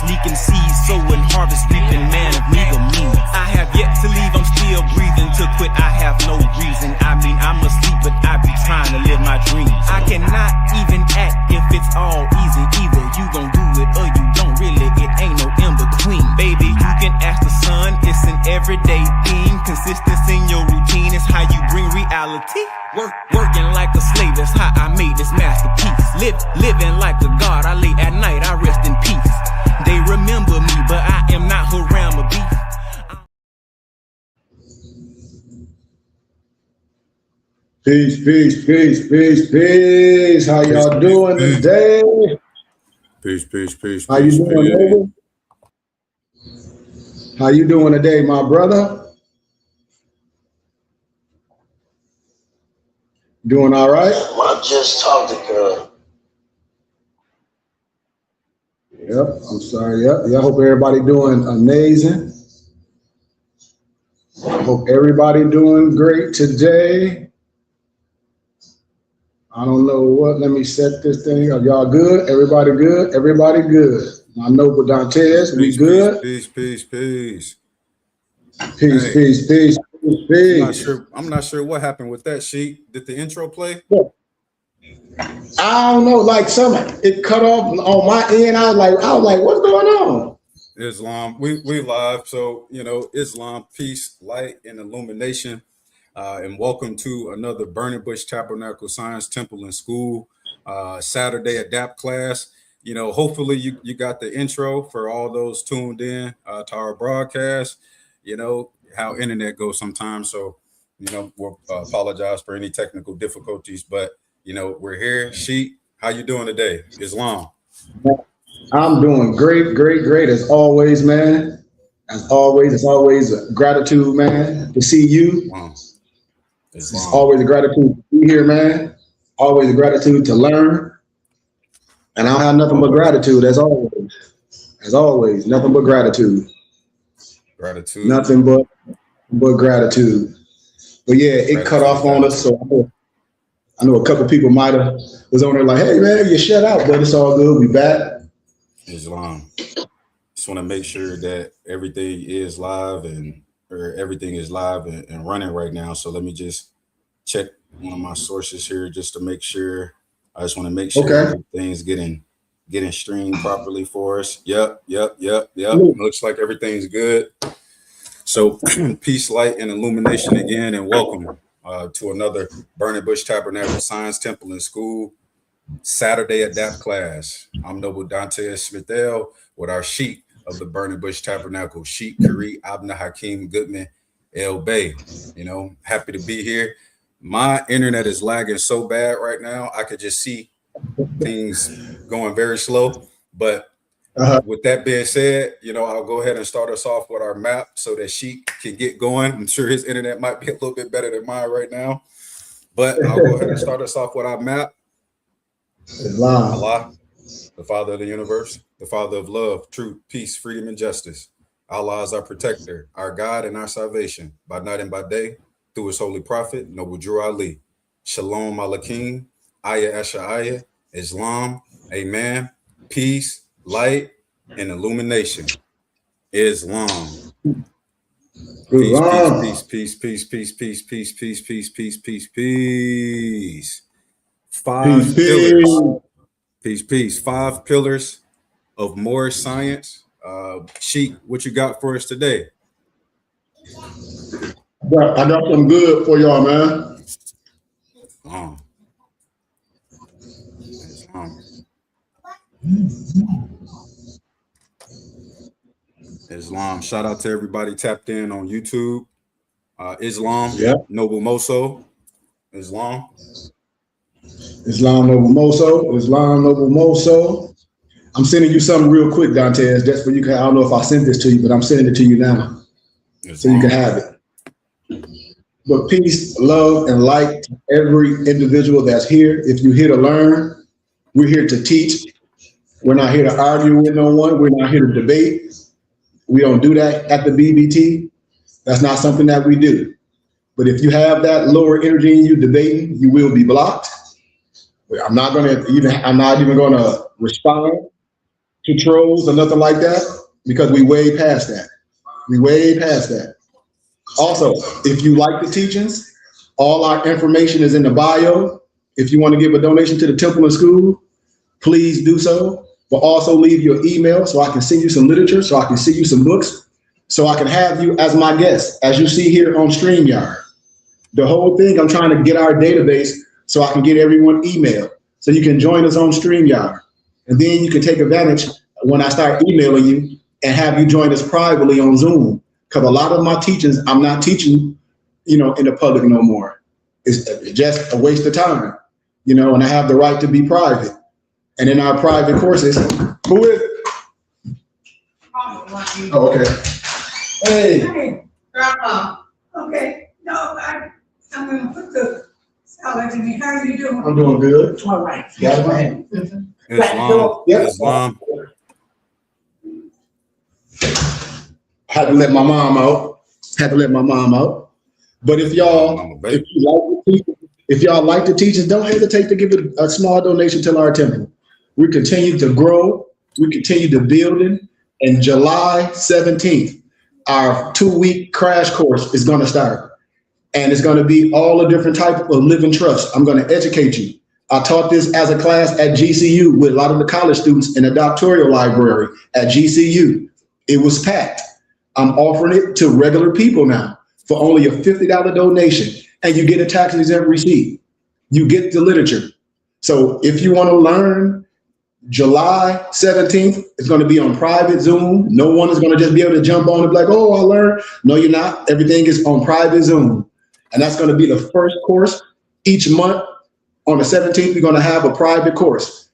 leaking seeds, sowing harvest, reaping, man of meager means. I have yet to leave, I'm still breathing. To quit, I have no reason. I mean, I'm asleep, but I be trying to live my dreams. I cannot even act if it's all easy. Either you gon' do it or you don't. Really, it ain't no in between. Baby, you can ask the sun, it's an everyday thing. Consistency in your routine is how you bring reality. Working like a slave, that's how I made this masterpiece. Living like a god, I lay at night, I rest in peace. They remember me, but I am not Haram Beef. Peace. How y'all doing today? Peace. How you doing, Noble? How you doing today, my brother? Doing all right? I just talked to girl. Yep, I'm sorry. Yep. I hope everybody doing amazing. I hope everybody doing great today. I don't know what. Let me set this thing. Are y'all good? Everybody good? Everybody good. My Noble Dantes, we good? Peace. Peace. I'm not sure what happened with that sheet. Did the intro play? Yeah. I don't know. Like it cut off on my end. I was like, what's going on? Islam. We live. So Islam, peace, light, and illumination. And welcome to another Burning Bush Tabernacle Science Temple and School Saturday Adapt class. Hopefully you got the intro for all those tuned in to our broadcast. How internet goes sometimes. So, we'll apologize for any technical difficulties, but, we're here. Sheet, how you doing today? Islam. I'm doing great. As always, man. As always, it's always a gratitude, man, to see you. Wow. It's always a gratitude to be here, man. Always a gratitude to learn. And I don't have nothing but gratitude, as always. As always, nothing but gratitude. Nothing but gratitude. But yeah, it cut off on us. So I know a couple people might have was on there like, hey man, you shut out, but it's all good. We back. Islam. Just want to make sure that everything is live and running right now. So let me just check one of my sources here just to make sure. I just want to make sure everything's getting streamed properly for us. Yep. Looks like everything's good. So peace, light, and illumination again, and welcome to another Burning Bush Tabernacle Science Temple and School Saturday Adapt class. I'm Noble Dantes Smithell with our sheet of the Burning Bush Tabernacle, Sheikh Kari Abna Hakeem Goodman El Bay. Happy to be here. My internet is lagging so bad right now. I could just see things going very slow. But with that being said, I'll go ahead and start us off with our map so that Sheikh can get going. I'm sure his internet might be a little bit better than mine right now. But I'll go ahead and start us off with our map. Allah, the Father of the universe, the Father of love, truth, peace, freedom, and justice. Allah is our protector, our God, and our salvation by night and by day through his holy prophet, Noble Drew Ali. Shalom Alakim, Ayah Asha'ayah, Islam, Amen, peace, light, and illumination. Islam. Peace. Five pillars. Peace. 5 pillars of Moorish science. Sheikh, what you got for us today? I got some good for y'all, man. Islam. Shout out to everybody tapped in on YouTube. Islam. Yep. Noble Moso. Islam Noble Moso. I'm sending you something real quick, Dantes, just for you. I don't know if I sent this to you, but I'm sending it to you now, so you can have it. But peace, love, and light to every individual that's here. If you're here to learn, we're here to teach. We're not here to argue with no one. We're not here to debate. We don't do that at the BBT. That's not something that we do. But if you have that lower energy in you debating, you will be blocked. I'm not even going to respond. to trolls or nothing like that, because we way past that. We way past that. Also, if you like the teachings, all our information is in the bio. If you want to give a donation to the temple and school, please do so. But also leave your email so I can send you some literature, so I can send you some books, so I can have you as my guest, as you see here on StreamYard. The whole thing, I'm trying to get our database so I can get everyone email, so you can join us on StreamYard. And then you can take advantage when I start emailing you and have you join us privately on Zoom. Because a lot of my teachings, I'm not teaching, in the public no more. It's just a waste of time, and I have the right to be private. And in our private courses, who is it? Oh, okay. Hey. Hey, Grandma. Okay, no, I'm gonna put the salad in here. How are you doing? I'm doing good. All right. Yeah, man. Islam. Yeah. Islam. Had to let my mom out. But if y'all, if y'all like the teachings, don't hesitate to give a small donation to our temple. We continue to grow. We continue to building. And July 17th, our 2-week crash course is going to start. And it's going to be all the different types of living trust. I'm going to educate you. I taught this as a class at GCU with a lot of the college students in the doctoral library at GCU. It was packed. I'm offering it to regular people now for only a $50 donation, and you get a tax-exempt receipt. You get the literature. So if you want to learn, July 17th, it's going to be on private Zoom. No one is going to just be able to jump on and be like, oh, I learned. No, you're not. Everything is on private Zoom. And that's going to be the first course each month. On the 17th, we're going to have a private course.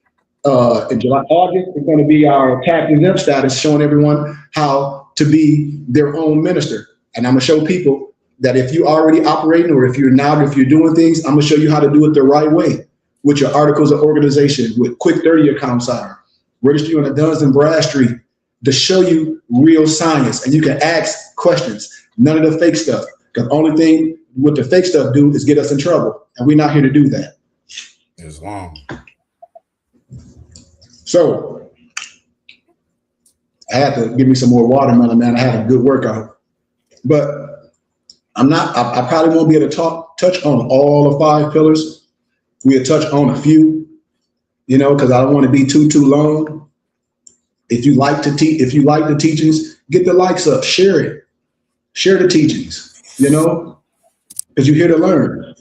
In July, August, it's going to be our tax-exempt status, showing everyone how to be their own minister. And I'm going to show people that if you're already operating, or if you're doing things, I'm going to show you how to do it the right way with your articles of organization, with Quick 30 accounts are, register you on the Duns and Bradstreet to show you real science. And you can ask questions, none of the fake stuff. Because the only thing what the fake stuff do is get us in trouble. And we're not here to do that. Islam. So I had to give me some more watermelon, man. I had a good workout, but I probably won't be able to touch on all of 5 pillars. We'll touch on a few, because I don't want to be too long. If you like the teachings, get the likes up, share it, share the teachings, because you're here to learn.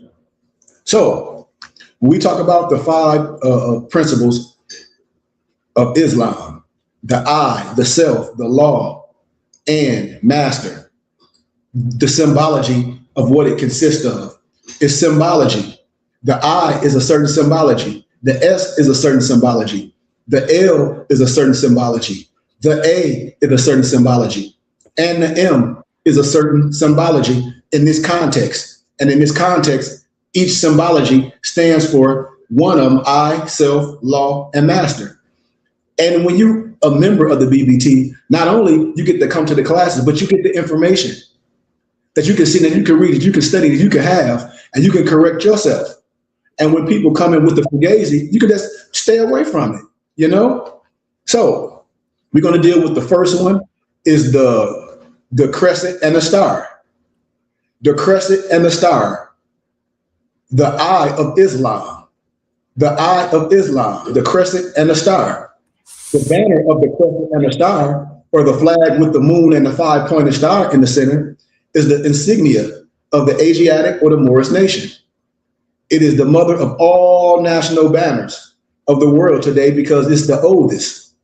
So when we talk about the 5 principles of Islam, the I, the self, the law, and master, the symbology of what it consists of is symbology. The I is a certain symbology. The S is a certain symbology. The L is a certain symbology. The A is a certain symbology. And the M is a certain symbology in this context. And in this context, each symbology stands for one of them: I, self, law, and master. And when you're a member of the BBT, not only you get to come to the classes, but you get the information that you can see, that you can read, that you can study, that you can have, and you can correct yourself. And when people come in with the fugazi, you can just stay away from it, So we're going to deal with the first one, is the crescent and the star. The crescent and the star. The eye of Islam. The eye of Islam. The crescent and the star. The banner of the crescent and the star, or the flag with the moon and the 5-pointed star in the center, is the insignia of the Asiatic or the Moorish nation. It is the mother of all national banners of the world today because it's the oldest.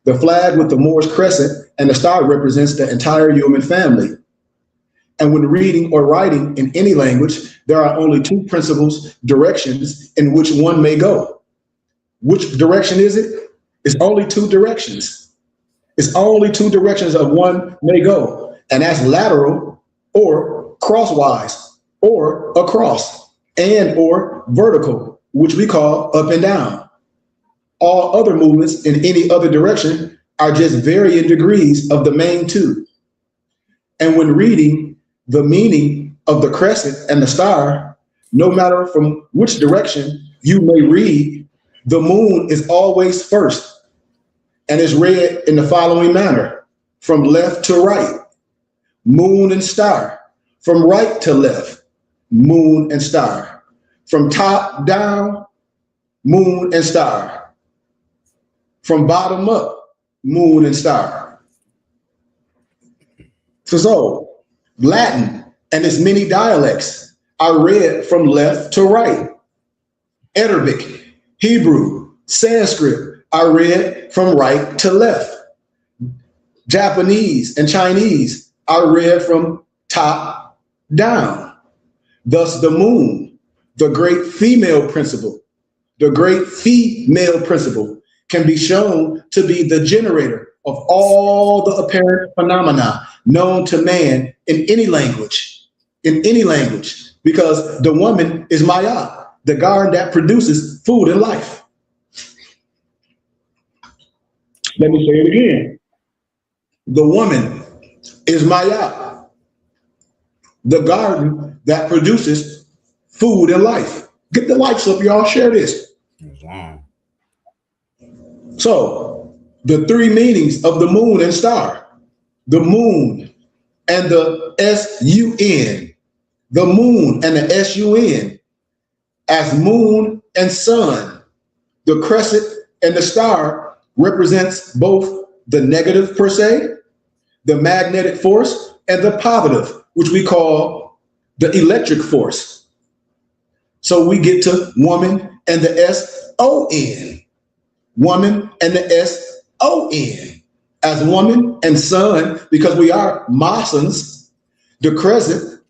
The flag with the Moorish crescent and the star represents the entire human family. And when reading or writing in any language, there are only 2 principles, directions in which one may go. Which direction is it? It's only 2 directions. It's only 2 directions of one may go. And that's lateral or crosswise or across, and or vertical, which we call up and down. All other movements in any other direction are just varying degrees of the main 2. And when reading the meaning of the crescent and the star, no matter from which direction you may read, the moon is always first. and is read in the following manner: from left to right, moon and star; from right to left, moon and star; from top down, moon and star; from bottom up, moon and star. So Latin and its many dialects are read from left to right. Arabic, Hebrew, Sanskrit are read from right to left. Japanese and Chinese are read from top down. Thus the moon, the great female principle, can be shown to be the generator of all the apparent phenomena known to man in any language, because the woman is Maya, the garden that produces food and life. Let me say it again. The woman is Maya, the garden that produces food and life. Get the lights up, y'all. Share this. Wow. So, the three meanings of the moon and star: the moon and the S-U-N, the moon and the S-U-N, as moon and sun. The crescent and the star represents both the negative per se, the magnetic force, and the positive, which we call the electric force. So we get to woman and the S-O-N, woman and the S-O-N, as woman and sun, because we are Masons. The crescent,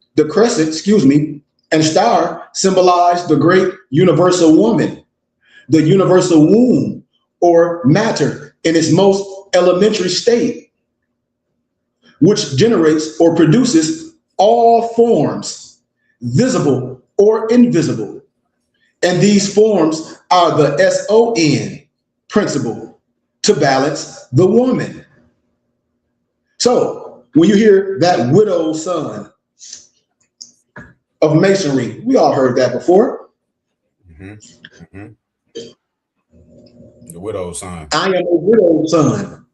and star symbolize the great universal woman, the universal womb or matter in its most elementary state, which generates or produces all forms, visible or invisible. And these forms are the S-O-N principle to balance the woman. So when you hear that widowed son of masonry, we all heard that before. The widowed son. I am a widowed son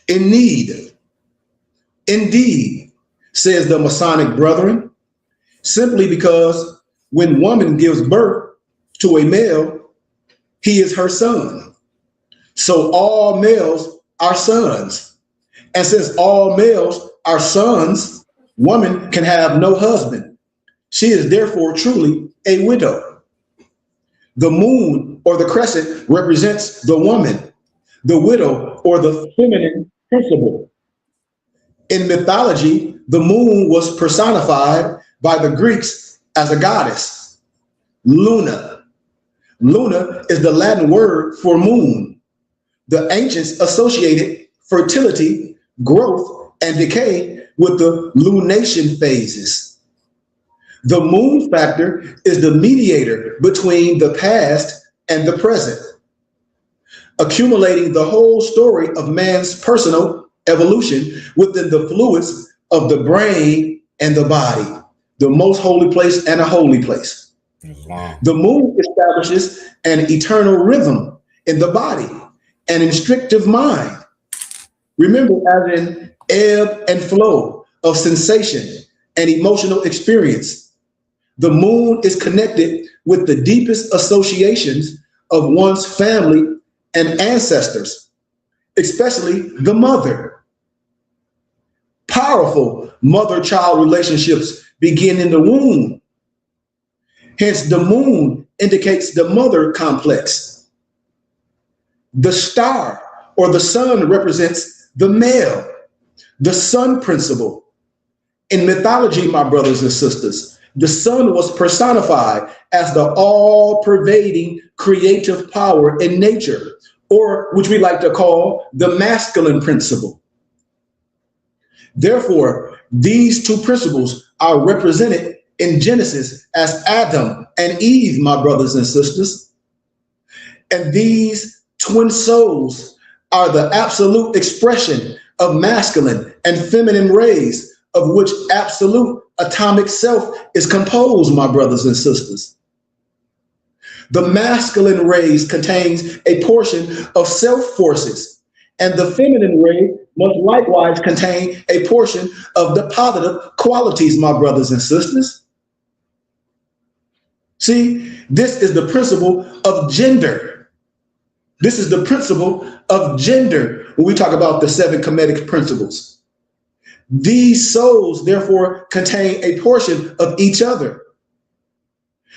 in need. Indeed, says the Masonic brethren, simply because when woman gives birth to a male, he is her son. So all males are sons. And since all males are sons, woman can have no husband. She is therefore truly a widow. The moon or the crescent represents the woman, the widow or the feminine principle. In mythology, the moon was personified by the Greeks as a goddess, Luna. Luna is the Latin word for moon. The ancients associated fertility, growth, and decay with the lunation phases. The moon factor is the mediator between the past and the present, accumulating the whole story of man's personal evolution within the fluids of the brain and the body, the most holy place and a holy place. Wow. The moon establishes an eternal rhythm in the body, an instinctive mind. Remember, as in ebb and flow of sensation and emotional experience, the moon is connected with the deepest associations of one's family and ancestors, especially the mother. Powerful mother-child relationships begin in the womb. Hence, the moon indicates the mother complex. The star or the sun represents the male, the sun principle. In mythology, my brothers and sisters, the sun was personified as the all-pervading creative power in nature, or which we like to call the masculine principle. Therefore, these two principles are represented in Genesis as Adam and Eve, my brothers and sisters. And these twin souls are the absolute expression of masculine and feminine rays, of which absolute atomic self is composed, my brothers and sisters. The masculine rays contains a portion of self forces and the feminine ray must likewise contain a portion of the positive qualities, my brothers and sisters. See, this is the principle of gender. This is the principle of gender when we talk about the 7 Kemetic principles. These souls, therefore, contain a portion of each other.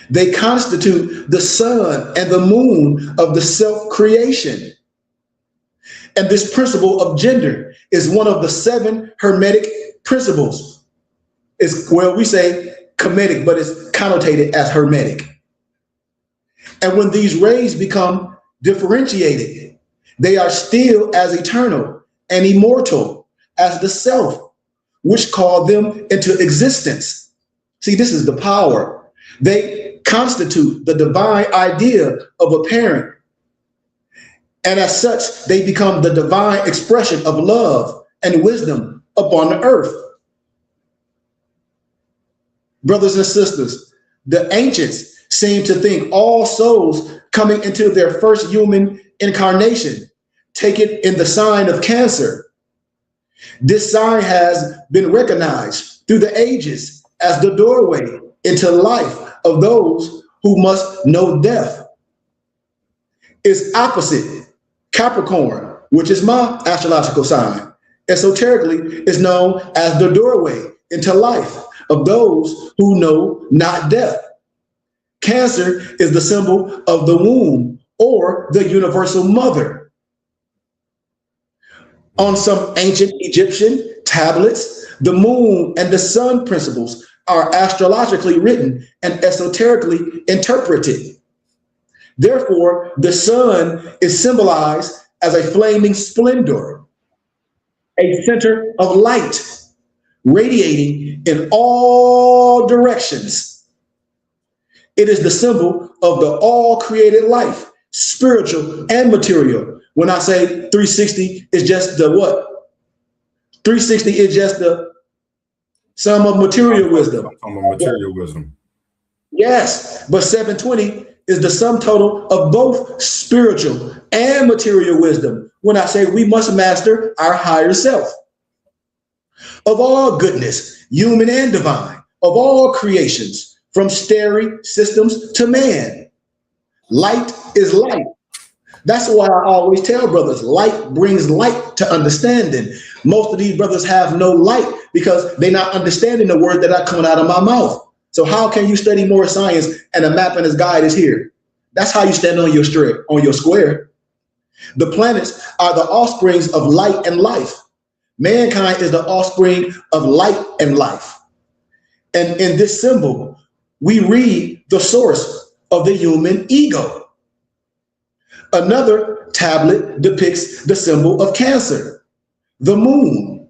They constitute the sun and the moon of the self-creation. And this principle of gender is one of the 7 Hermetic principles. It's, well, we say Kemetic, but it's connotated as Hermetic. And when these rays become differentiated, they are still as eternal and immortal as the self, which called them into existence. See, this is the power. They constitute the divine idea of a parent. And as such, they become the divine expression of love and wisdom upon the earth. Brothers and sisters, the ancients seem to think all souls coming into their first human incarnation take it in the sign of Cancer. This sign has been recognized through the ages as the doorway into life of those who must know death. It's opposite Capricorn, which is my astrological sign. Esoterically, is known as the doorway into life of those who know not death. Cancer is the symbol of the womb or the universal mother. On some ancient Egyptian tablets, the moon and the sun principles are astrologically written and esoterically interpreted. Therefore, the sun is symbolized as a flaming splendor, a center of light, radiating in all directions. It is the symbol of the all created life, spiritual and material. When I say 360 is just the what? 360 is just the sum of material wisdom. Sum of material wisdom. Yes, but 720 is the sum total of both spiritual and material wisdom. When I say we must master our higher self. Of all goodness, human and divine, of all creations, from starry systems to man, light is light. That's why I always tell brothers, light brings light to understanding. Most of these brothers have no light because they're not understanding the word that are coming out of my mouth. So how can you study Moorish science and a map and his guide is here? That's how you stand on your strip, on your square. The planets are the offsprings of light and life. Mankind is the offspring of light and life. And in this symbol, we read the source of the human ego. Another tablet depicts the symbol of Cancer, the moon.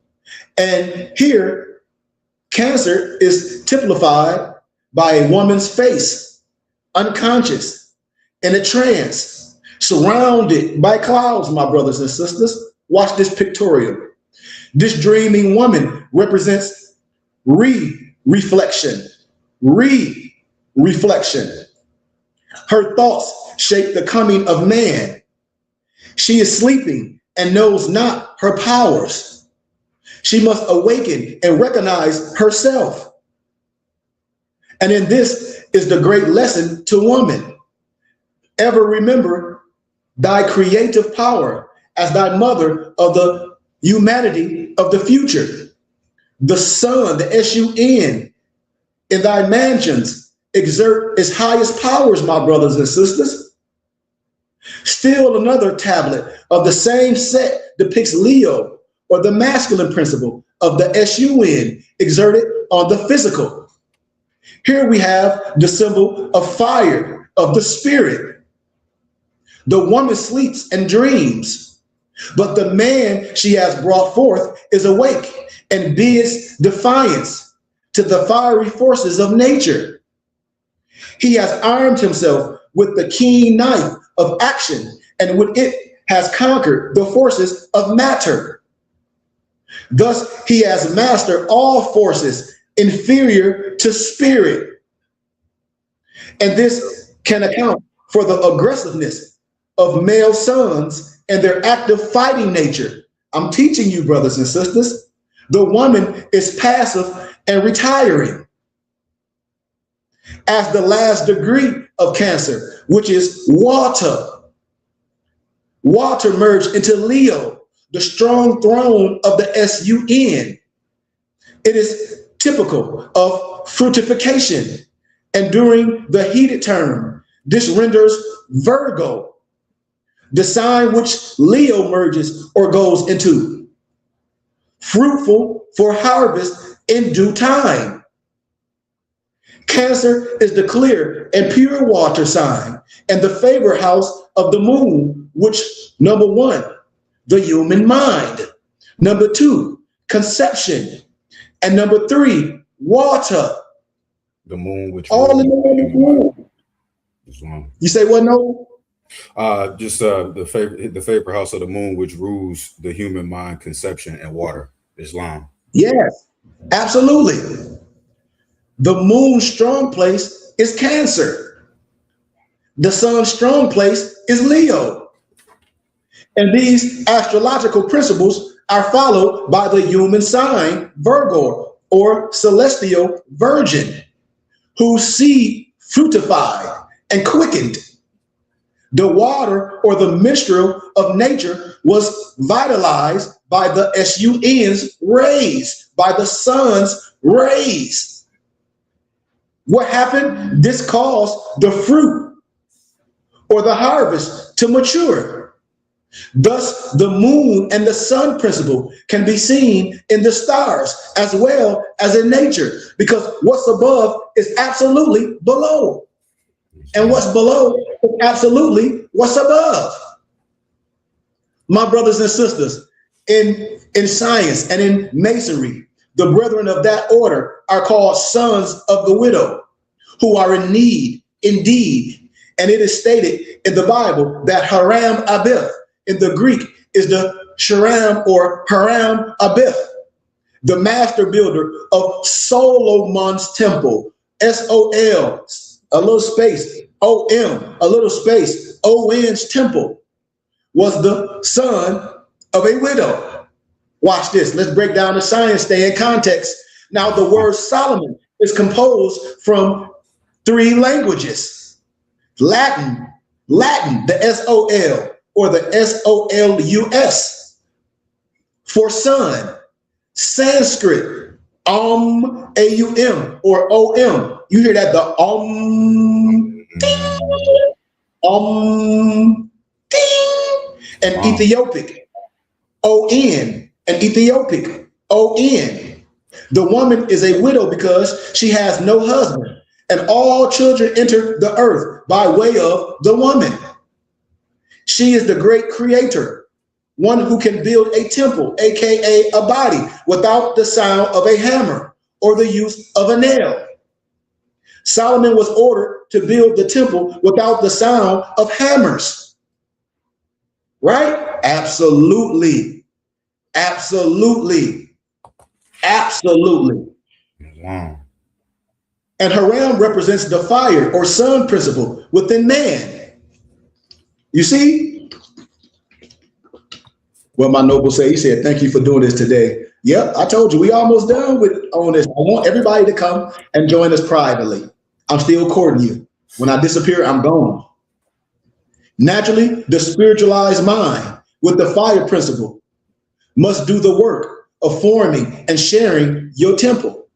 And here, Cancer is typified by a woman's face, unconscious, in a trance, surrounded by clouds, my brothers and sisters. Watch this pictorial. This dreaming woman represents reflection. Her thoughts shape the coming of man. She is sleeping and knows not her powers. She must awaken and recognize herself. And in this is the great lesson to woman. Ever remember thy creative power as thy mother of the humanity of the future. The sun, the S-U-N, in thy mansions exert its highest powers, my brothers and sisters. Still another tablet of the same set depicts Leo, or the masculine principle of the S-U-N exerted on the physical. Here we have the symbol of fire, of the spirit. The woman sleeps and dreams, but the man she has brought forth is awake and bids defiance to the fiery forces of nature. He has armed himself with the keen knife of action, and with it has conquered the forces of matter. Thus, he has mastered all forces inferior to spirit. And this can account for the aggressiveness of male sons and their active fighting nature. I'm teaching you, brothers and sisters. The woman is passive and retiring. As the last degree of Cancer, which is water. Water merged into Leo, the strong throne of the sun. It is typical of fructification. And during the heated term, this renders Virgo, the sign which Leo merges or goes into, fruitful for harvest in due time. Cancer is the clear and pure water sign and the favor house of the moon, which, number one, the human mind. Number two, conception. And number three, water. The moon, which all in the moon. You say what? No. Just the favor house of the moon, which rules the human mind, conception, and water. Islam. Yes, absolutely. The moon's strong place is Cancer. The sun's strong place is Leo. And these astrological principles are followed by the human sign Virgo or celestial virgin, whose seed fructified and quickened. The water or the minstrel of nature was vitalized by the sun's rays, by the sun's rays. What happened? This caused the fruit or the harvest to mature. Thus, the moon and the sun principle can be seen in the stars as well as in nature, because what's above is absolutely below. And what's below is absolutely what's above. My brothers and sisters, in science and in masonry, the brethren of that order are called sons of the widow, who are in need indeed. And it is stated in the Bible that Haram Abith in the Greek is the Sharam or Haram Abith, the master builder of Solomon's temple, S-O-L, a little space, O-M, a little space, O-N's temple, was the son of a widow. Watch this. Let's break down the science, stay in context. Now, the word Solomon is composed from three languages. Latin, the S-O-L or the S-O-L-U-S for son. Sanskrit, A-U-M or O-M. You hear that, the ding. And Ethiopic, O-N, and Ethiopic, O-N. The woman is a widow because she has no husband, and all children enter the earth by way of the woman. She is the great creator, one who can build a temple, aka a body, without the sound of a hammer or the use of a nail. Solomon was ordered to build the temple without the sound of hammers. Right? Absolutely. Absolutely. Absolutely. Wow. And Haram represents the fire or sun principle within man. You see? Well, my noble said, he said, thank you for doing this today. Yep, I told you, we almost done on this. I want everybody to come and join us privately. I'm still courting you. When I disappear, I'm gone. Naturally, the spiritualized mind with the fire principle must do the work of forming and sharing your temple.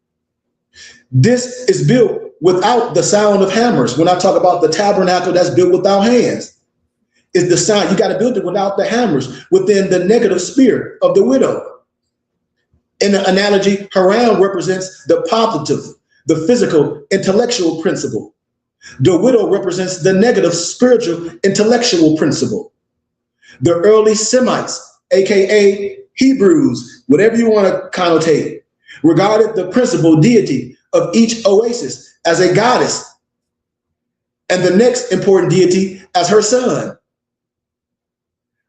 This is built without the sound of hammers. When I talk about the tabernacle that's built without hands, is the sound. You got to build it without the hammers, within the negative spirit of the widow. In the analogy, Haram represents the positive, the physical, intellectual principle. The widow represents the negative, spiritual, intellectual principle. The early Semites, aka Hebrews, whatever you want to connotate, regarded the principal deity of each oasis as a goddess, and the next important deity as her son.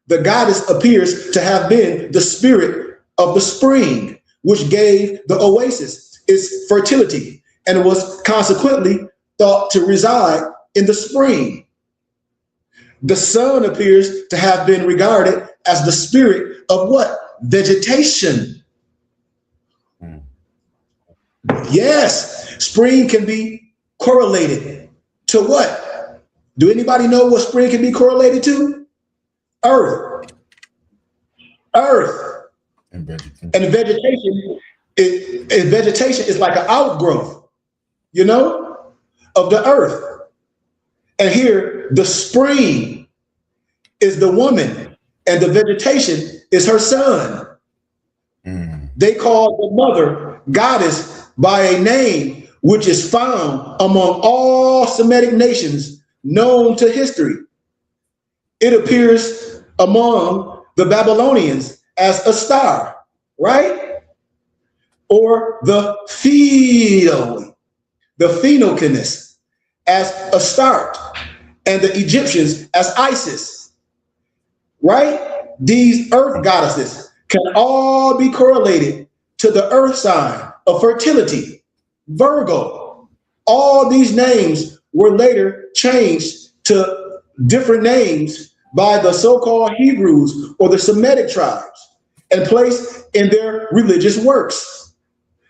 The goddess appears to have been the spirit of the spring, which gave the oasis its fertility and was consequently thought to reside in the spring. The sun appears to have been regarded as the spirit of what? Vegetation. Yes, spring can be correlated to what? Do anybody know what spring can be correlated to? Earth. Earth. And vegetation is like an outgrowth, you know, of the earth. And here, the spring is the woman, and the vegetation is her son. They call the mother goddess by a name which is found among all Semitic nations known to history. It appears among the Babylonians as a star, right? Or the Phoenicians as Astarte, and the Egyptians as Isis, right? These earth goddesses can all be correlated to the earth sign of fertility, Virgo. All these names were later changed to different names by the so-called Hebrews or the Semitic tribes and placed in their religious works.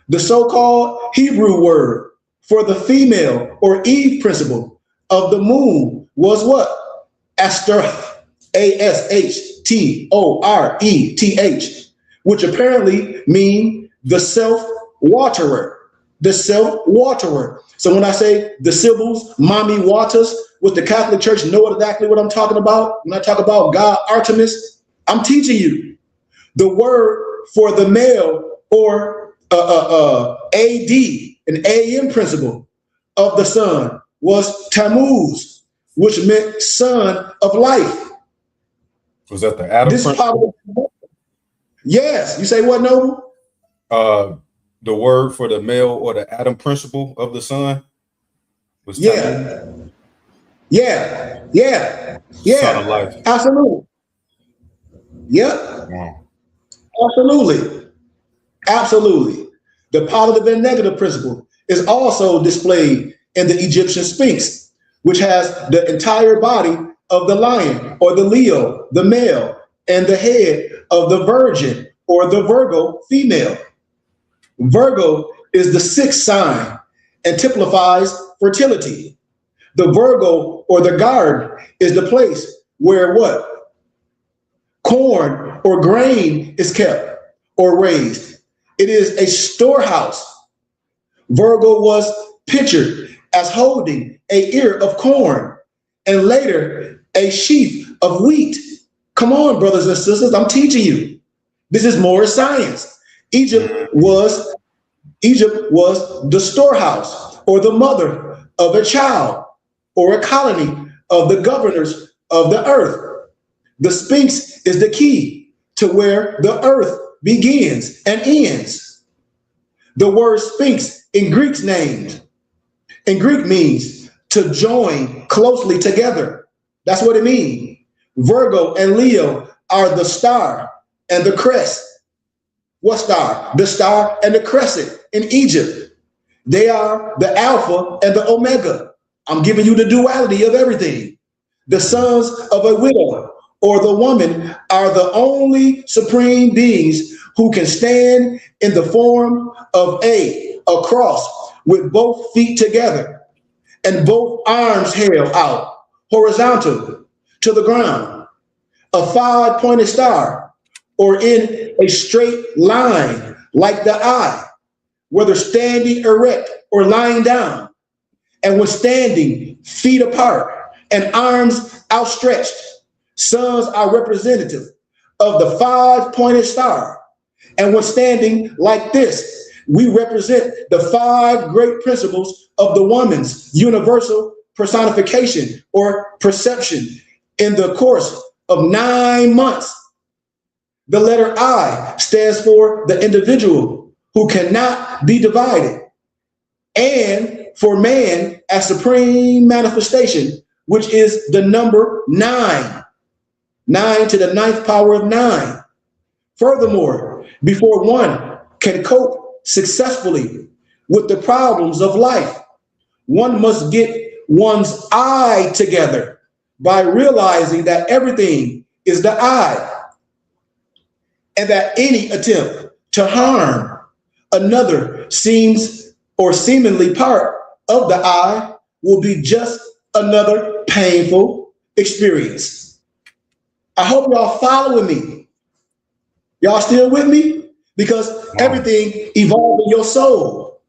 The so-called Hebrew word for the female or Eve principle of the moon was what? Ashtoreth, Ashtoreth, which apparently mean the self-waterer, the self-waterer. So when I say the Sibyls, mommy waters, with the Catholic Church know exactly what I'm talking about. When I talk about God Artemis, I'm teaching you. The word for the male or AD, an AM principle of the sun was Tammuz, which meant son of life. Was that the Adam principle? Yes. You say what, Noble? The word for the male or the Adam principle of the sun was Tammuz? Yeah. Son of life. Absolutely. Yep. Wow. Absolutely. The positive and negative principle is also displayed in the Egyptian Sphinx, which has the entire body of the lion or the Leo, the male, and the head of the Virgin or the Virgo female. Virgo is the sixth sign and typifies fertility. The Virgo or the garden is the place where what? Corn or grain is kept or raised. It is a storehouse. Virgo was pictured as holding an ear of corn and later a sheaf of wheat. Come on, brothers and sisters, I'm teaching you. This is Moorish science. Egypt was the storehouse or the mother of a child or a colony of the governors of the earth. The Sphinx is the key to where the earth begins and ends. The word Sphinx in Greek means to join closely together. That's what it means. Virgo and Leo are the star and the crest. What star? The star and the crescent in Egypt. They are the Alpha and the Omega. I'm giving you the duality of everything. The sons of a widow or the woman are the only supreme beings who can stand in the form of a cross with both feet together and both arms held out horizontal to the ground. A five-pointed star or in a straight line like the eye, whether standing erect or lying down, and when standing feet apart and arms outstretched. Suns are representative of the five-pointed star. And when standing like this, we represent the five great principles of the woman's universal personification or perception in the course of 9 months. The letter I stands for the individual who cannot be divided, and for man as supreme manifestation, which is the number 9. 9 to the 9th power of 9. Furthermore, before one can cope successfully with the problems of life, one must get one's eye together by realizing that everything is the I, and that any attempt to harm another seemingly part of the I will be just another painful experience. I hope y'all following me. Y'all still with me? Because everything evolves in your soul.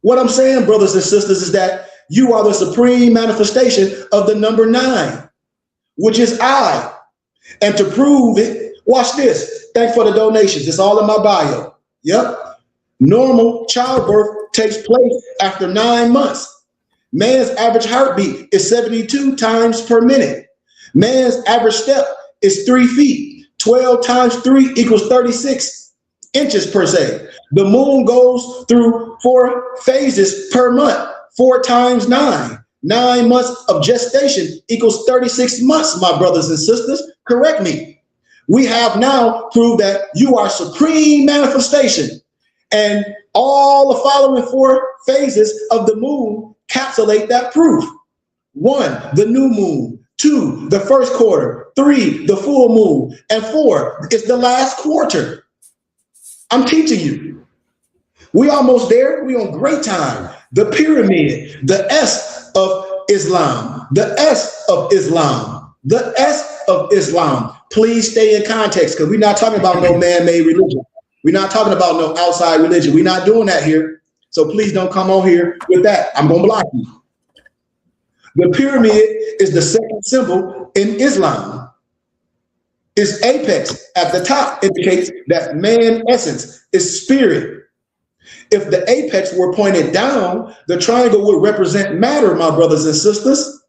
What I'm saying, brothers and sisters, is that you are the supreme manifestation of the number 9, which is I. And to prove it, watch this. Thanks for the donations. It's all in my bio. Yep. Normal childbirth takes place after 9 months. Man's average heartbeat is 72 times per minute. Man's average step is 3 feet. 12 times 3 equals 36 inches per se. The moon goes through 4 phases per month. 4 times 9. 9 months of gestation equals 36 months, my brothers and sisters. Correct me. We have now proved that you are supreme manifestation. And all the following 4 phases of the moon capsulate that proof. 1, the new moon. 2, the first quarter. 3, the full moon. And 4 is the last quarter. I'm teaching you. We almost there. We on great time. The pyramid, the S of Islam, the S of Islam, the S of Islam. Please stay in context, because we're not talking about no man-made religion. We're not talking about no outside religion. We're not doing that here. So please don't come on here with that. I'm going to block you. The pyramid is the second symbol in Islam. Its apex at the top indicates that man essence is spirit. If the apex were pointed down, the triangle would represent matter, my brothers and sisters.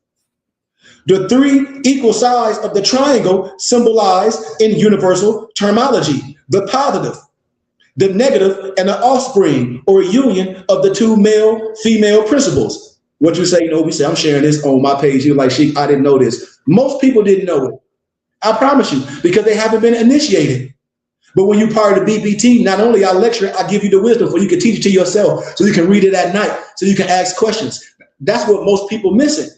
The 3 equal sides of the triangle symbolize in universal terminology the positive, the negative, and the offspring or union of the 2 male-female principles. What you say? No, we say, I'm sharing this on my page. You're like, Sheik, I didn't know this. Most people didn't know it. I promise you, because they haven't been initiated. But when you're part of the BBT, not only I lecture, I give you the wisdom so you can teach it to yourself, so you can read it at night, so you can ask questions. That's what most people missing.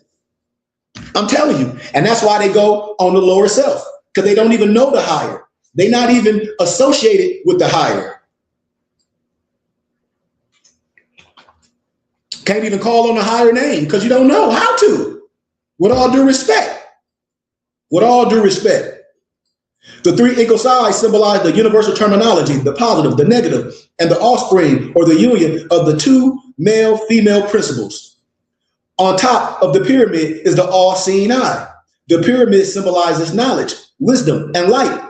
I'm telling you. And that's why they go on the lower self, because they don't even know the higher. They're not even associated with the higher. Can't even call on the higher name because you don't know how to. With all due respect. With all due respect. The 3 equal sides symbolize the universal terminology, the positive, the negative, and the offspring or the union of the 2 male-female principles. On top of the pyramid is the all-seeing eye. The pyramid symbolizes knowledge, wisdom, and light.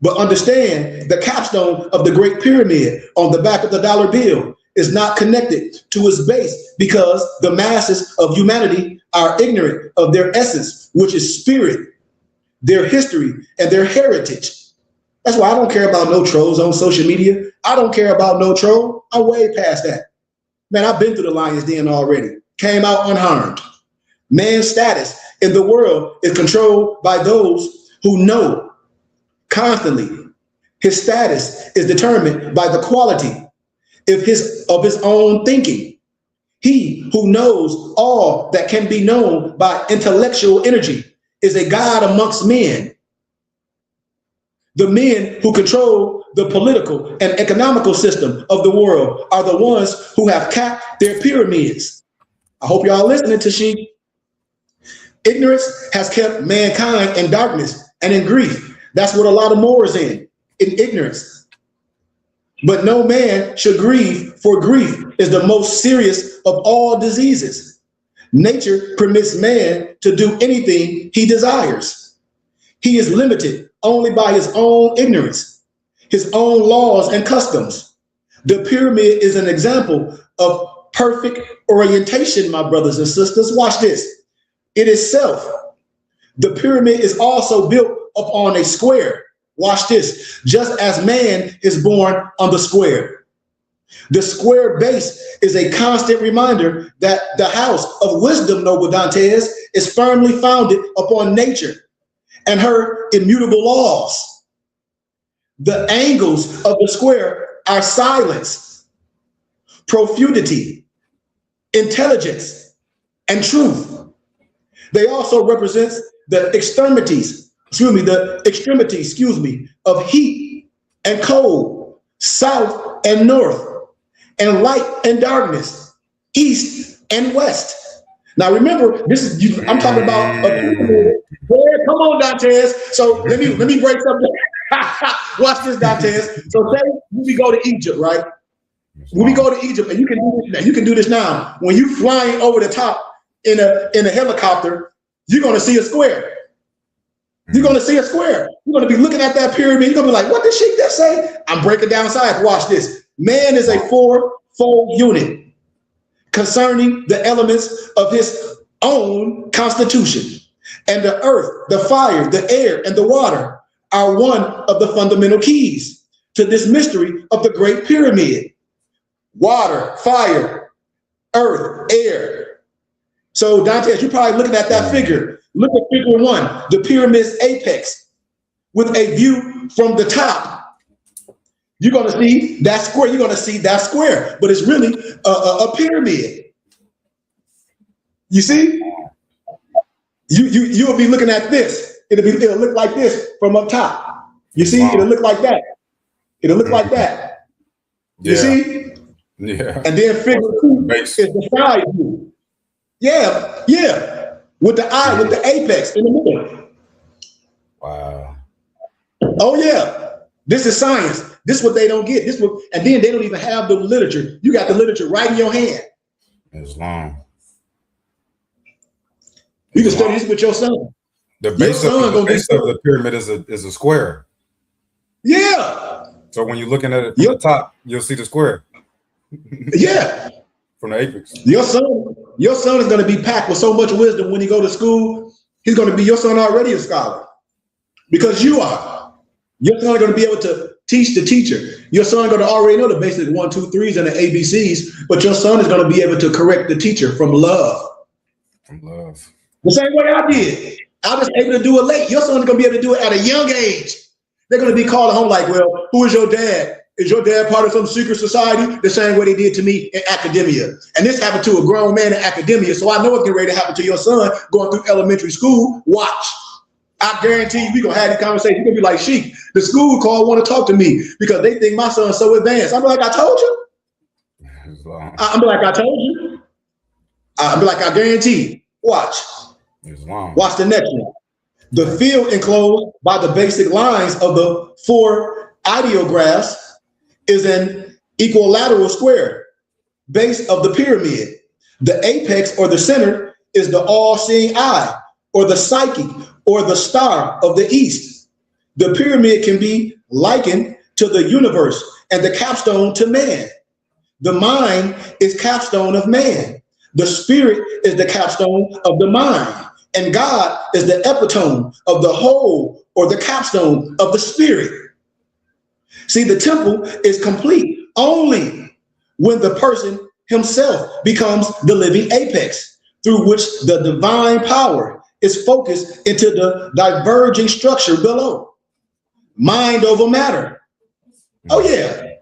But understand the capstone of the Great Pyramid on the back of the dollar bill is not connected to its base because the masses of humanity are ignorant of their essence, which is spirit, their history, and their heritage. That's why I don't care about no trolls on social media. I don't care about no troll. I'm way past that. Man, I've been through the lion's den already. Came out unharmed. Man's status in the world is controlled by those who know constantly. His status is determined by the quality of his own thinking. He who knows all that can be known by intellectual energy is a god amongst men. The men who control the political and economical system of the world are the ones who have capped their pyramids. I hope y'all listening to she. Ignorance has kept mankind in darkness and in grief. That's what a lot of Moors in ignorance. But no man should grieve, for grief is the most serious of all diseases. Nature permits man to do anything he desires. He is limited only by his own ignorance, his own laws and customs. The pyramid is an example of perfect orientation, my brothers and sisters. Watch this. It is self. The pyramid is also built upon a square. Watch this. Just as man is born on the square. The square base is a constant reminder that the house of wisdom, Noble Dantes, is firmly founded upon nature and her immutable laws. The angles of the square are silence, profundity, intelligence, and truth. They also represent the extremities, of heat and cold, south and north, and light and darkness, east and west. Now remember, I'm talking about a pyramid. Yeah, come on, Dantes. So let me break something. Watch this, Dantes. So say when we go to Egypt, right? When we go to Egypt, and you can do this now. You can do this now. When you flying over the top in a helicopter, you're gonna see a square. You're gonna see a square. You're gonna be looking at that pyramid. You're gonna be like, what did she just say? I'm breaking down sides. Watch this. Man is a fourfold unit concerning the elements of his own constitution. And the earth, the fire, the air, and the water are one of the fundamental keys to this mystery of the Great Pyramid. Water, fire, earth, air. So Dante, you're probably looking at that figure. Look at figure 1, the pyramid's apex, with a view from the top. You're going to see that square. You're going to see that square, but it's really a pyramid. You see? You'll be looking at this. It'll look like this from up top. You see? It'll look like that. It'll look like that. You see? Yeah. And then figure 2 is the side view. Yeah. With the eye, with the apex in the middle. Wow. Oh yeah. This is science. This is what they don't get. And then they don't even have the literature. You got the literature right in your hand. It's long. You can study this with your son. The base of the pyramid is a square. Yeah. So when you're looking at it from the top, you'll see the square. Yeah. From the apex. Your son is going to be packed with so much wisdom when he go to school. He's going to be, your son already a scholar because you are. Your son is going to be able to teach the teacher. Your son is going to already know the basic 1, 2, 3s and the ABCs, but your son is going to be able to correct the teacher from love. From love. The same way I did. I was able to do it late. Your son is going to be able to do it at a young age. They're going to be calling home like, well, who is your dad? Is your dad part of some secret society? The same way they did to me in academia. And this happened to a grown man in academia. So I know it's getting ready to happen to your son going through elementary school. Watch. I guarantee you, we're going to have these conversations. You're going to be like, Sheik, the school call want to talk to me because they think my son's so advanced. I'm like, I told you. I'm like, I told you. I'm like, I guarantee you. Watch. Watch the next one. The field enclosed by the basic lines of the 4 ideographs is an equilateral square base of the pyramid. The apex or the center is the all-seeing eye or the psyche or the star of the east. The pyramid can be likened to the universe and the capstone to man. The mind is capstone of man. The spirit is the capstone of the mind. And God is the epitome of the whole or the capstone of the spirit. See, the temple is complete only when the person himself becomes the living apex through which the divine power is focused into the diverging structure below. Mind over matter. Oh yeah.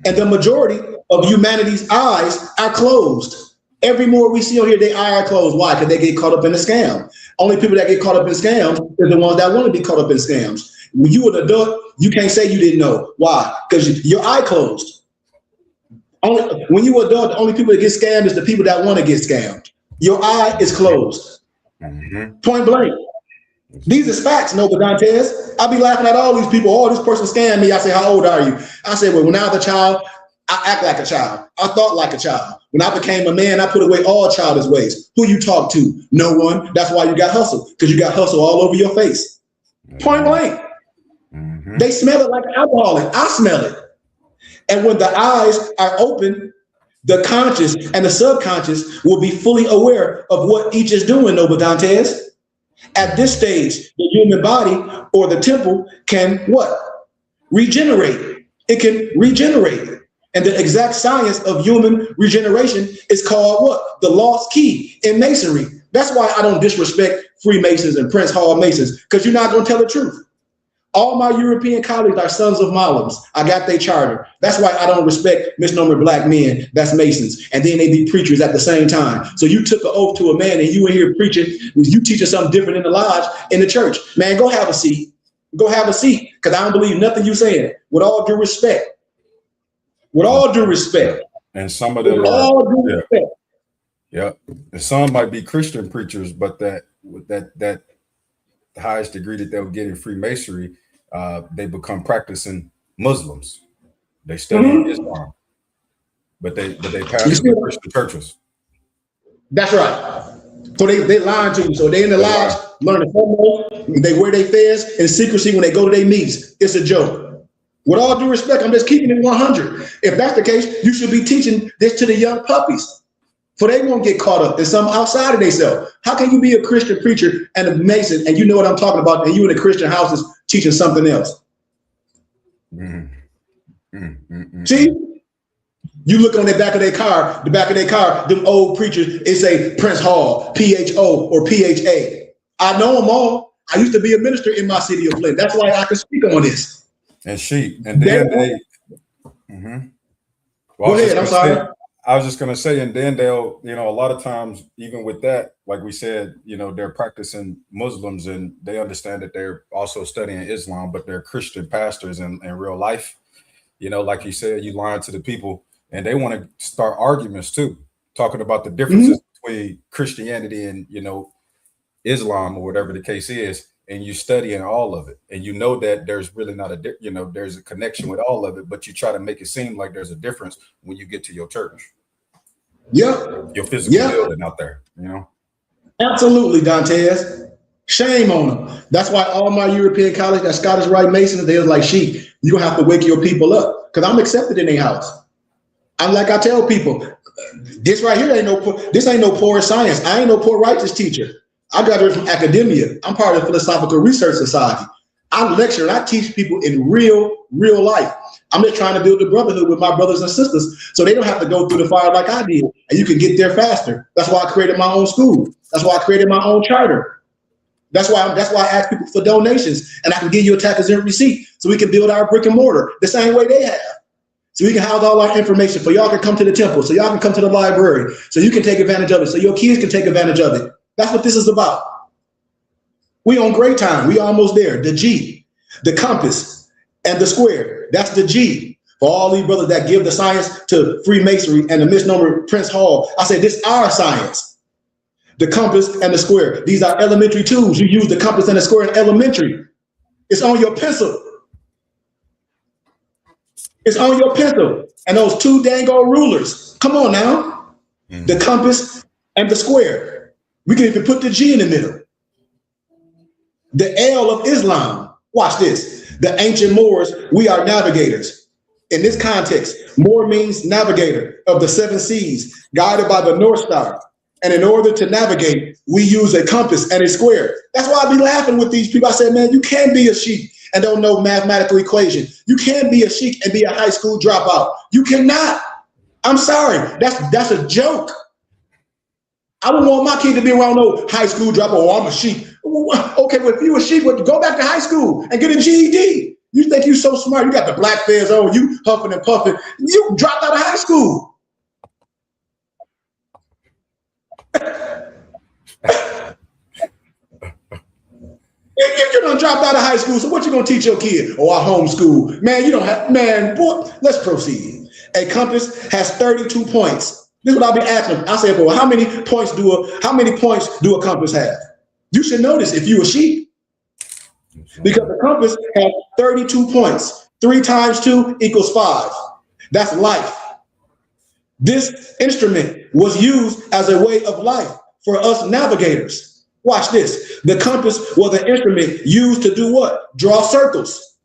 And the majority of humanity's eyes are closed. Every more we see on here, their eyes are closed. Why? Because they get caught up in a scam. Only people that get caught up in scams are the ones that want to be caught up in scams. When you were an adult, you can't say you didn't know. Why? Because your eye closed. When you were adult, the only people that get scammed is the people that want to get scammed. Your eye is closed. Point blank. These are facts, Noble Dantes. I be laughing at all these people. Oh, this person scammed me. I say, how old are you? I say, well, when I was a child, I act like a child. I thought like a child. When I became a man, I put away all childish ways. Who you talk to? No one. That's why you got hustle, because you got hustle all over your face. Point blank. They smell it like alcoholic. I smell it. And when the eyes are open, the conscious and the subconscious will be fully aware of what each is doing, Noble Dantes. At this stage, the human body or the temple can what? Regenerate. It can regenerate. And the exact science of human regeneration is called what? The lost key in masonry. That's why I don't disrespect Freemasons and Prince Hall Masons, because you're not going to tell the truth. All my European colleagues are sons of Muslims. I got their charter. That's why I don't respect misnomer black men. That's Masons. And then they be preachers at the same time. So you took an oath to a man and you in here preaching, you teaching something different in the lodge, in the church. Man, go have a seat. Go have a seat, because I don't believe nothing you saying. With all due respect. With all due respect. And some of them with all due respect. Yeah. And some might be Christian preachers, but that the highest degree that they'll get in Freemasonry, they become practicing Muslims. They study Islam, but they pastor the Christian churches. That's right. So they lying to you. So they in the lodge learning homo. They wear their fez in secrecy when they go to their meetings. It's a joke. With all due respect, I'm just keeping it 100. If that's the case, you should be teaching this to the young puppies, for they won't get caught up in something outside of themselves. How can you be a Christian preacher and a Mason, and you know what I'm talking about, and you in the Christian houses teaching something else? See? You look on the back of their car, them old preachers, it say Prince Hall, PHO or PHA. I know them all. I used to be a minister in my city of Flint. That's why I can speak on this. And then Go ahead, I'm sorry. I was just going to say, and then they'll, a lot of times, even with that, like we said, they're practicing Muslims and they understand that they're also studying Islam, but they're Christian pastors in real life. Like you said, you lying to the people, and they want to start arguments too, talking about the differences between Christianity and, Islam or whatever the case is. And you studying all of it, and you know that there's really not there's a connection with all of it, but you try to make it seem like there's a difference when you get to your church. Yeah. Your physical building out there, Absolutely, Dantes. Shame on them. That's why all my European college, that Scottish Rite Masons, they're like, sheep, you don't have to wake your people up, because I'm accepted in their house. I'm like, I tell people, this right here ain't no poor science. I ain't no poor righteous teacher. I graduated from academia. I'm part of the Philosophical Research Society. I lecture and I teach people in real life. I'm just trying to build a brotherhood with my brothers and sisters so they don't have to go through the fire like I did, and you can get there faster. That's why I created my own school. That's why I created my own charter. That's why I ask people for donations, and I can give you a tax-exempt receipt so we can build our brick and mortar the same way they have. So we can house all our information, so y'all can come to the temple, so y'all can come to the library, so you can take advantage of it, so your kids can take advantage of it. That's what this is about. We on great time. We almost there. The G, the compass, and the square. That's the G. For all these brothers that give the science to Freemasonry and the misnomer Prince Hall, I say this is our science. The compass and the square. These are elementary tools. You use the compass and the square in elementary. It's on your pencil. It's on your pencil. And those two dang old rulers. Come on now. The compass and the square. We can even put the G in the middle. The L of Islam. Watch this. The ancient Moors, we are navigators. In this context, Moor means navigator of the 7 seas, guided by the North Star. And in order to navigate, we use a compass and a square. That's why I be laughing with these people. I said, man, you can't be a sheik and don't know mathematical equation. You can't be a sheik and be a high school dropout. You cannot. I'm sorry. That's a joke. I don't want my kid to be around no high school dropout. Oh, I'm a sheik. Okay, well, if you a sheik, well, go back to high school and get a GED. You think you so smart. You got the black fez on, you huffing and puffing. You dropped out of high school. If you done dropped out of high school, so what you gonna teach your kid? Oh, I homeschool. Man, you don't have, man, boy, let's proceed. A compass has 32 points. This is what I'll be asking them. I say, well, how many points do a compass have? You should know this if you a sheep. Because the compass has 32 points. 3 times 2 equals 5. That's life. This instrument was used as a way of life for us navigators. Watch this. The compass was an instrument used to do what? Draw circles.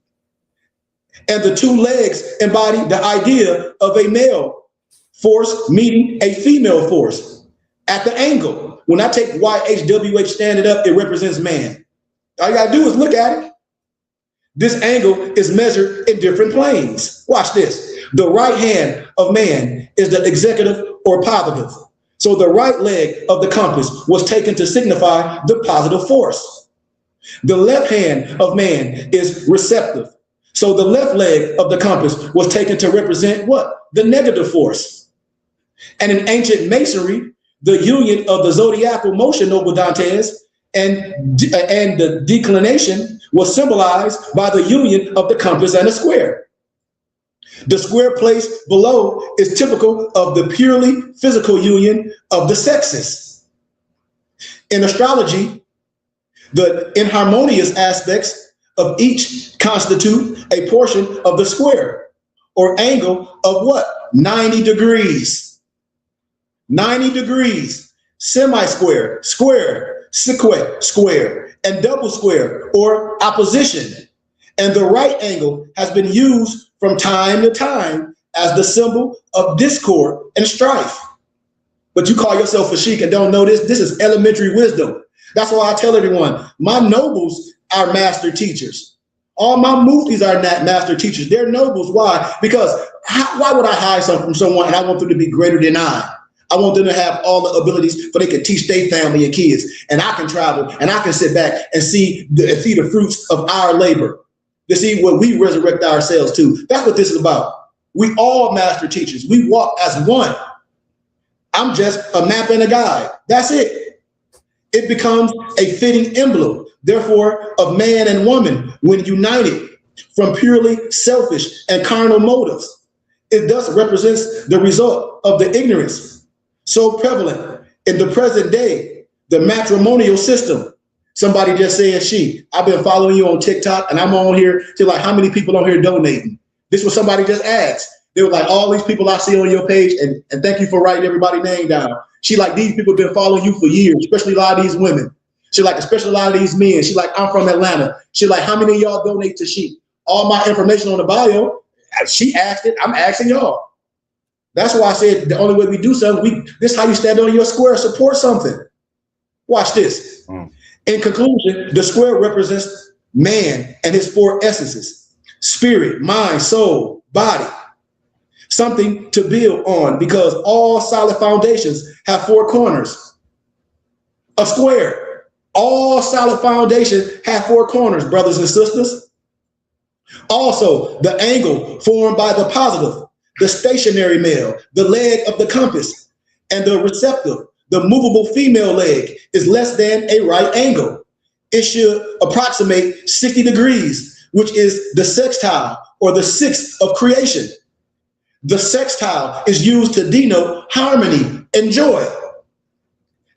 And the 2 legs embody the idea of a male force meeting a female force at the angle. When I take YHWH, stand it up, it represents man. All you gotta do is look at it. This angle is measured in different planes. Watch this. The right hand of man is the executive or positive. So the right leg of the compass was taken to signify the positive force. The left hand of man is receptive. So the left leg of the compass was taken to represent what? The negative force. And in ancient masonry, the union of the zodiacal motion, Noble Dantes, and the declination was symbolized by the union of the compass and the square. The square placed below is typical of the purely physical union of the sexes. In astrology, the inharmonious aspects of each constitute a portion of the square or angle of what? 90 degrees. 90 degrees, semi-square, square, sequent, square, and double square or opposition. And the right angle has been used from time to time as the symbol of discord and strife. But you call yourself a sheik and don't know this. This is elementary wisdom. That's why I tell everyone, my nobles are master teachers. All my muftis are not master teachers. They're nobles. Why? Because why would I hide something from someone and I want them to be greater than I? I want them to have all the abilities so they can teach their family and kids. And I can travel and I can sit back and see the fruits of our labor, to see what we resurrect ourselves to. That's what this is about. We all master teachers. We walk as one. I'm just a map and a guide. That's it. It becomes a fitting emblem, therefore, of man and woman when united from purely selfish and carnal motives. It thus represents the result of the ignorance so prevalent in the present day, the matrimonial system. Somebody just said, she, I've been following you on TikTok and I'm on here to like, how many people on here donating? This was somebody just asked. They were like, all these people I see on your page, and thank you for writing everybody's name down. She like, these people have been following you for years, especially a lot of these women. She like, especially a lot of these men. She like, I'm from Atlanta. She like, how many of y'all donate to she? All my information on the bio, she asked it, I'm asking y'all. That's why I said the only way we do something, this is how you stand on your square, support something. Watch this. In conclusion, the square represents man and his four essences: spirit, mind, soul, body. Something to build on, because all solid foundations have four corners. A square. All solid foundations have four corners, brothers and sisters. Also, the angle formed by the positive, the stationary male, the leg of the compass, and the receptive, the movable female leg, is less than a right angle. It should approximate 60 degrees, which is the sextile or the sixth of creation. The sextile is used to denote harmony and joy.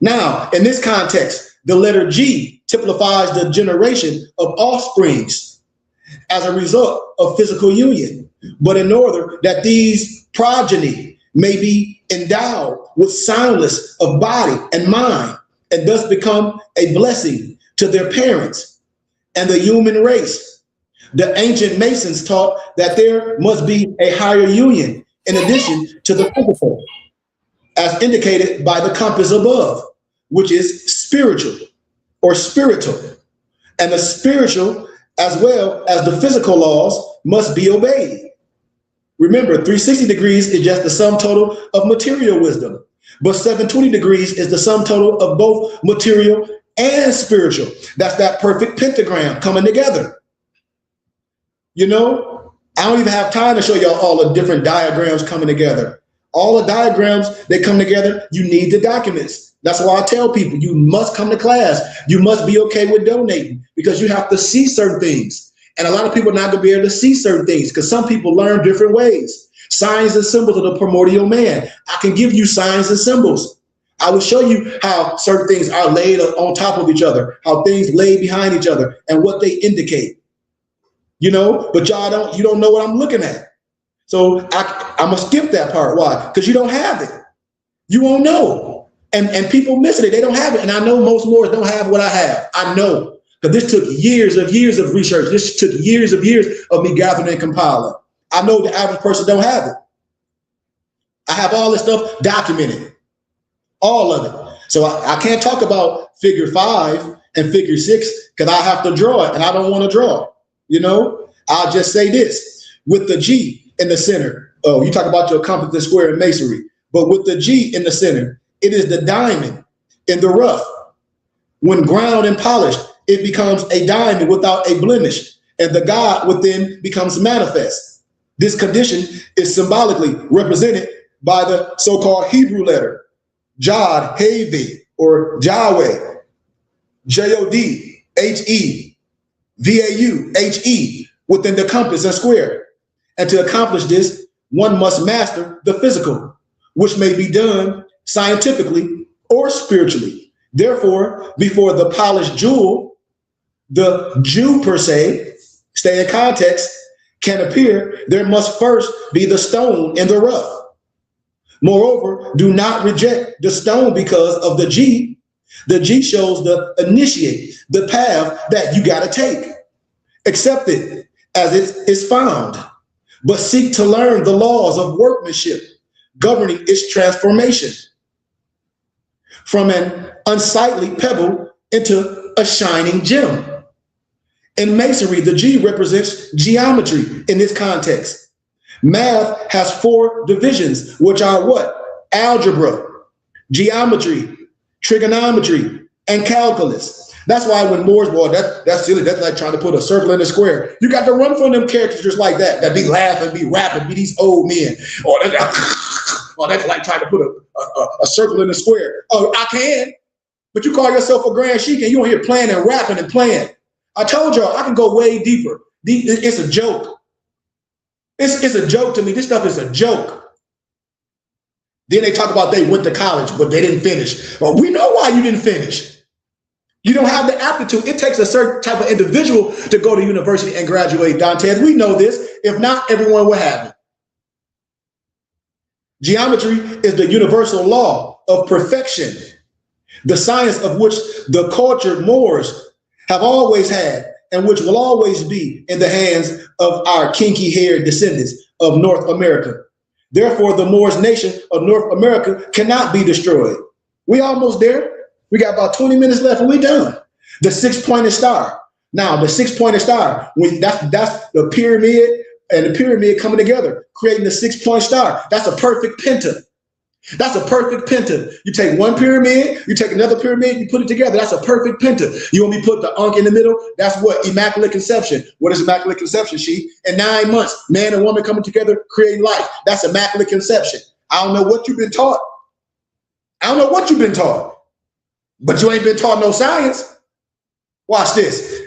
Now, in this context, the letter G typifies the generation of offsprings as a result of physical union. But in order that these progeny may be endowed with soundness of body and mind, and thus become a blessing to their parents and the human race, the ancient Masons taught that there must be a higher union in addition to the physical, as indicated by the compass above, which is spiritual or spiritual. And the spiritual, as well as the physical laws, must be obeyed. Remember, 360 degrees is just the sum total of material wisdom, but 720 degrees is the sum total of both material and spiritual. That's that perfect pentagram coming together. You know, I don't even have time to show y'all all the different diagrams coming together. All the diagrams, they come together, you need the documents. That's why I tell people, you must come to class. You must be okay with donating, because you have to see certain things. And a lot of people are not gonna be able to see certain things because some people learn different ways. Signs and symbols of the primordial man. I can give you signs and symbols. I will show you how certain things are laid on top of each other, how things lay behind each other and what they indicate. You know, but you don't know what I'm looking at. So I'm gonna skip that part. Why? Because you don't have it. You won't know. And people miss it. They don't have it. And I know most Moors don't have what I have. I know. Because this took years of research. This took years of me gathering and compiling. I know the average person don't have it. I have all this stuff documented. All of it. So I can't talk about figure 5 and figure 6 because I have to draw it and I don't want to draw. You know, I'll just say this, with the G in the center. Oh, you talk about your compass and square and masonry, but with the G in the center, it is the diamond in the rough. When ground and polished, it becomes a diamond without a blemish, and the God within becomes manifest. This condition is symbolically represented by the so-called Hebrew letter, Jod, Hevi, or Yahweh, Jodhe, Vauhe, within the compass and square. And to accomplish this, one must master the physical, which may be done scientifically or spiritually. Therefore, before the polished jewel, the Jew per se, stay in context, can appear, there must first be the stone in the rough. Moreover, do not reject the stone because of the G. The G shows the initiate, the path that you got to take. Accept it as it is found, but seek to learn the laws of workmanship governing its transformation from an unsightly pebble into a shining gem. In masonry, the G represents geometry in this context. Math has 4 divisions, which are what? Algebra, geometry, trigonometry, and calculus. That's why when Moore's, boy, that's silly. That's like trying to put a circle in a square. You got to run from them characters just like that be laughing, be rapping, be these old men. Or that's like trying to put a circle in a square. Oh, I can, but you call yourself a grand sheik and you don't hear playing and rapping and playing. I told y'all I can go way deeper. It's a joke. It's a joke to me. This stuff is a joke. Then they talk about they went to college, but they didn't finish. Well, we know why you didn't finish. You don't have the aptitude. It takes a certain type of individual to go to university and graduate, Dantes. We know this. If not, everyone will have it. Geometry is the universal law of perfection, the science of which the cultured Moors have always had and which will always be in the hands of our kinky-haired descendants of North America. Therefore, the Moorish nation of North America cannot be destroyed. We almost there. We got about 20 minutes left and we're done. The 6-pointed star. Now, the 6-pointed star, that's the pyramid and the pyramid coming together, creating the 6-point star. That's a perfect penta. That's a perfect penta. You take one pyramid, you take another pyramid, you put it together. That's a perfect penta. You want me to put the Ankh in the middle? That's what? Immaculate conception. What is immaculate conception, she? In 9 months, man and woman coming together, creating life. That's immaculate conception. I don't know what you've been taught. I don't know what you've been taught, but you ain't been taught no science. Watch this.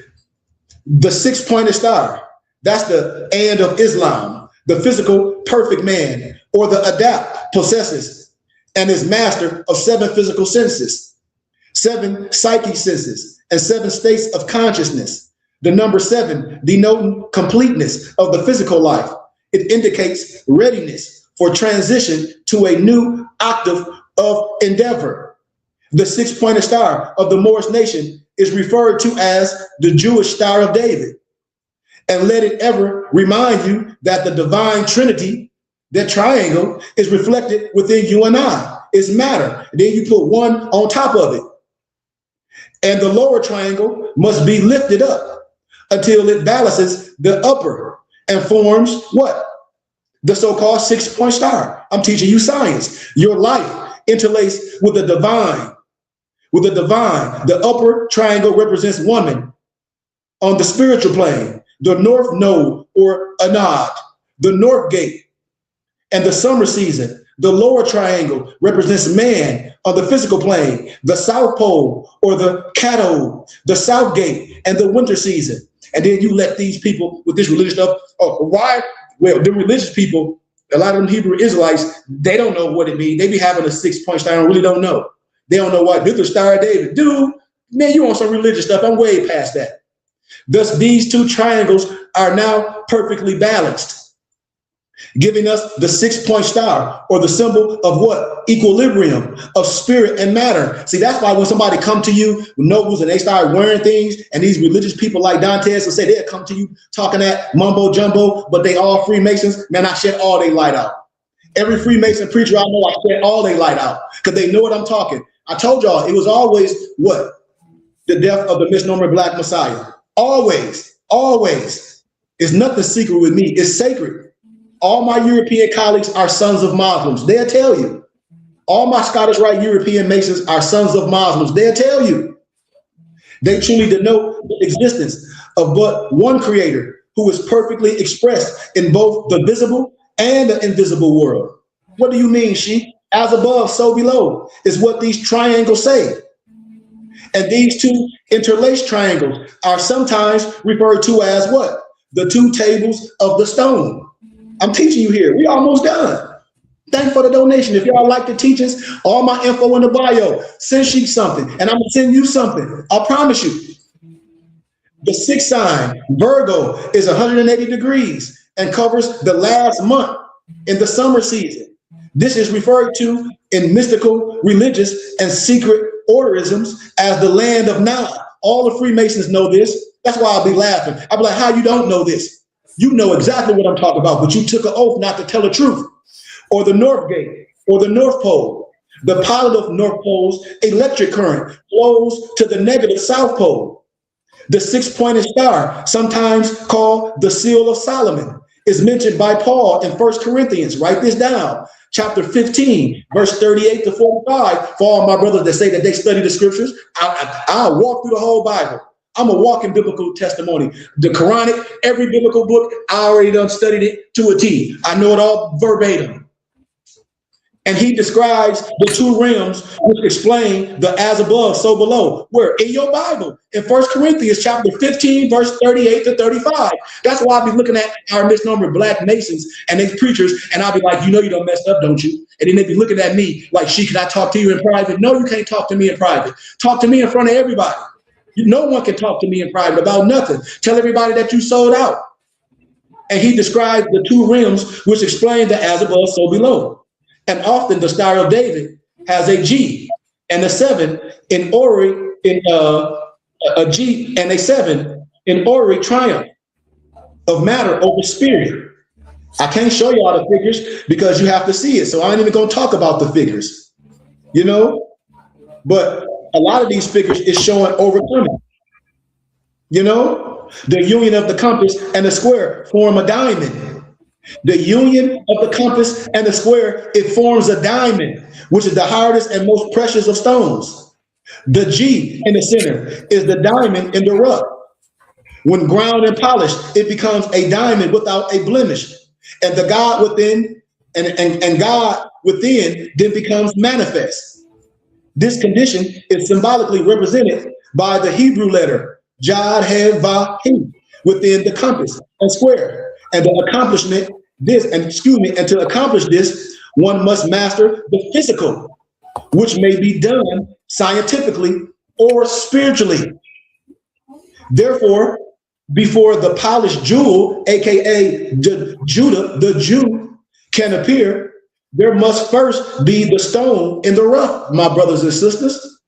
The 6-pointed star. That's the end of Islam. The physical perfect man, or the Adept, possesses and is master of 7 physical senses, 7 psychic senses, and 7 states of consciousness. The number 7 denoting completeness of the physical life. It indicates readiness for transition to a new octave of endeavor. The 6-pointed star of the Moorish nation is referred to as the Jewish Star of David. And let it ever remind you that the divine trinity, that triangle, is reflected within you and I. It's matter. Then you put 1 on top of it. And the lower triangle must be lifted up until it balances the upper and forms what? The so-called 6-point star. I'm teaching you science. Your life interlaced with the divine. With the divine, the upper triangle represents woman. On the spiritual plane, the north node or anad, the north gate, and the summer season. The lower triangle represents man on the physical plane, the south pole or the cathode, the south gate, and the winter season. And then you let these people with this religious stuff, why? Well, the religious people, a lot of them Hebrew Israelites, they don't know what it means. They be having a 6-point star and really don't know. They don't know what this is the Star of David. Dude, man, you on some religious stuff. I'm way past that. Thus, these 2 triangles are now perfectly balanced, giving us the 6-point star, or the symbol of what? Equilibrium of spirit and matter. See, that's why when somebody come to you with nobles and they start wearing things, and these religious people like Dantes will say they'll come to you talking that mumbo jumbo, but they all Freemasons. Man, I shed all they light out. Every Freemason preacher I know, I shed all they light out because they know what I'm talking. I told y'all it was always what? The death of the misnomer Black Messiah. Always, always. It's nothing secret with me. It's sacred. All my European colleagues are sons of Muslims. They'll tell you. All my Scottish Rite European Masons are sons of Muslims. They'll tell you. They truly denote the existence of but one creator who is perfectly expressed in both the visible and the invisible world. What do you mean, Sheik? As above, so below is what these triangles say. And these two interlaced triangles are sometimes referred to as what? The two tables of the stone. I'm teaching you here. We almost done. Thanks for the donation. If y'all like the teachings, all my info in the bio, send Sheik something, and I'm gonna send you something. I promise you. The sixth sign, Virgo, is 180 degrees and covers the last month in the summer season. This is referred to in mystical, religious, and secret orderisms as the land of Nod. All the Freemasons know this. That's why I'll be laughing. I'll be like, how you don't know this? You know exactly what I'm talking about, but you took an oath not to tell the truth. Or the North Gate, or the North Pole. The positive North Pole's electric current flows to the negative South Pole. The six-pointed star, sometimes called the Seal of Solomon, is mentioned by Paul in 1 Corinthians. Write this down. Chapter 15, verse 38 to 45. For all my brothers that say that they study the scriptures, I'll walk through the whole Bible. I'm a walking biblical testimony. The Quranic, every biblical book, I already done studied it to a T. I know it all verbatim. And he describes the two realms which explain the as above, so below. Where? In your Bible, in 1 Corinthians chapter 15, verse 38 to 35. That's why I'll be looking at our misnomer Black Masons and they preachers, and I'll be like, you know you done messed up, don't you? And then they be looking at me like, Sheik, can I talk to you in private? No, you can't talk to me in private. Talk to me in front of everybody. No one can talk to me in private about nothing. Tell everybody that you sold out. And he describes the two realms which explain the as above, so below. And often the Star of David has a G and a 7 in Ori, in a G and a 7 in Ori triumph of matter over spirit. I can't show you all the figures because you have to see it. So I ain't even gonna talk about the figures, you know? But a lot of these figures is showing overcoming. You know, the union of the compass and the square form a diamond. The union of the compass and the square, it forms a diamond, which is the hardest and most precious of stones. The G in the center is the diamond in the rough. When ground and polished, it becomes a diamond without a blemish. And the God within and God within then becomes manifest. This condition is symbolically represented by the Hebrew letter Jad He Va He within the compass and square. And to accomplish this, one must master the physical, which may be done scientifically or spiritually. Therefore, before the polished jewel, aka the Jew, can appear, there must first be the stone in the rough, my brothers and sisters.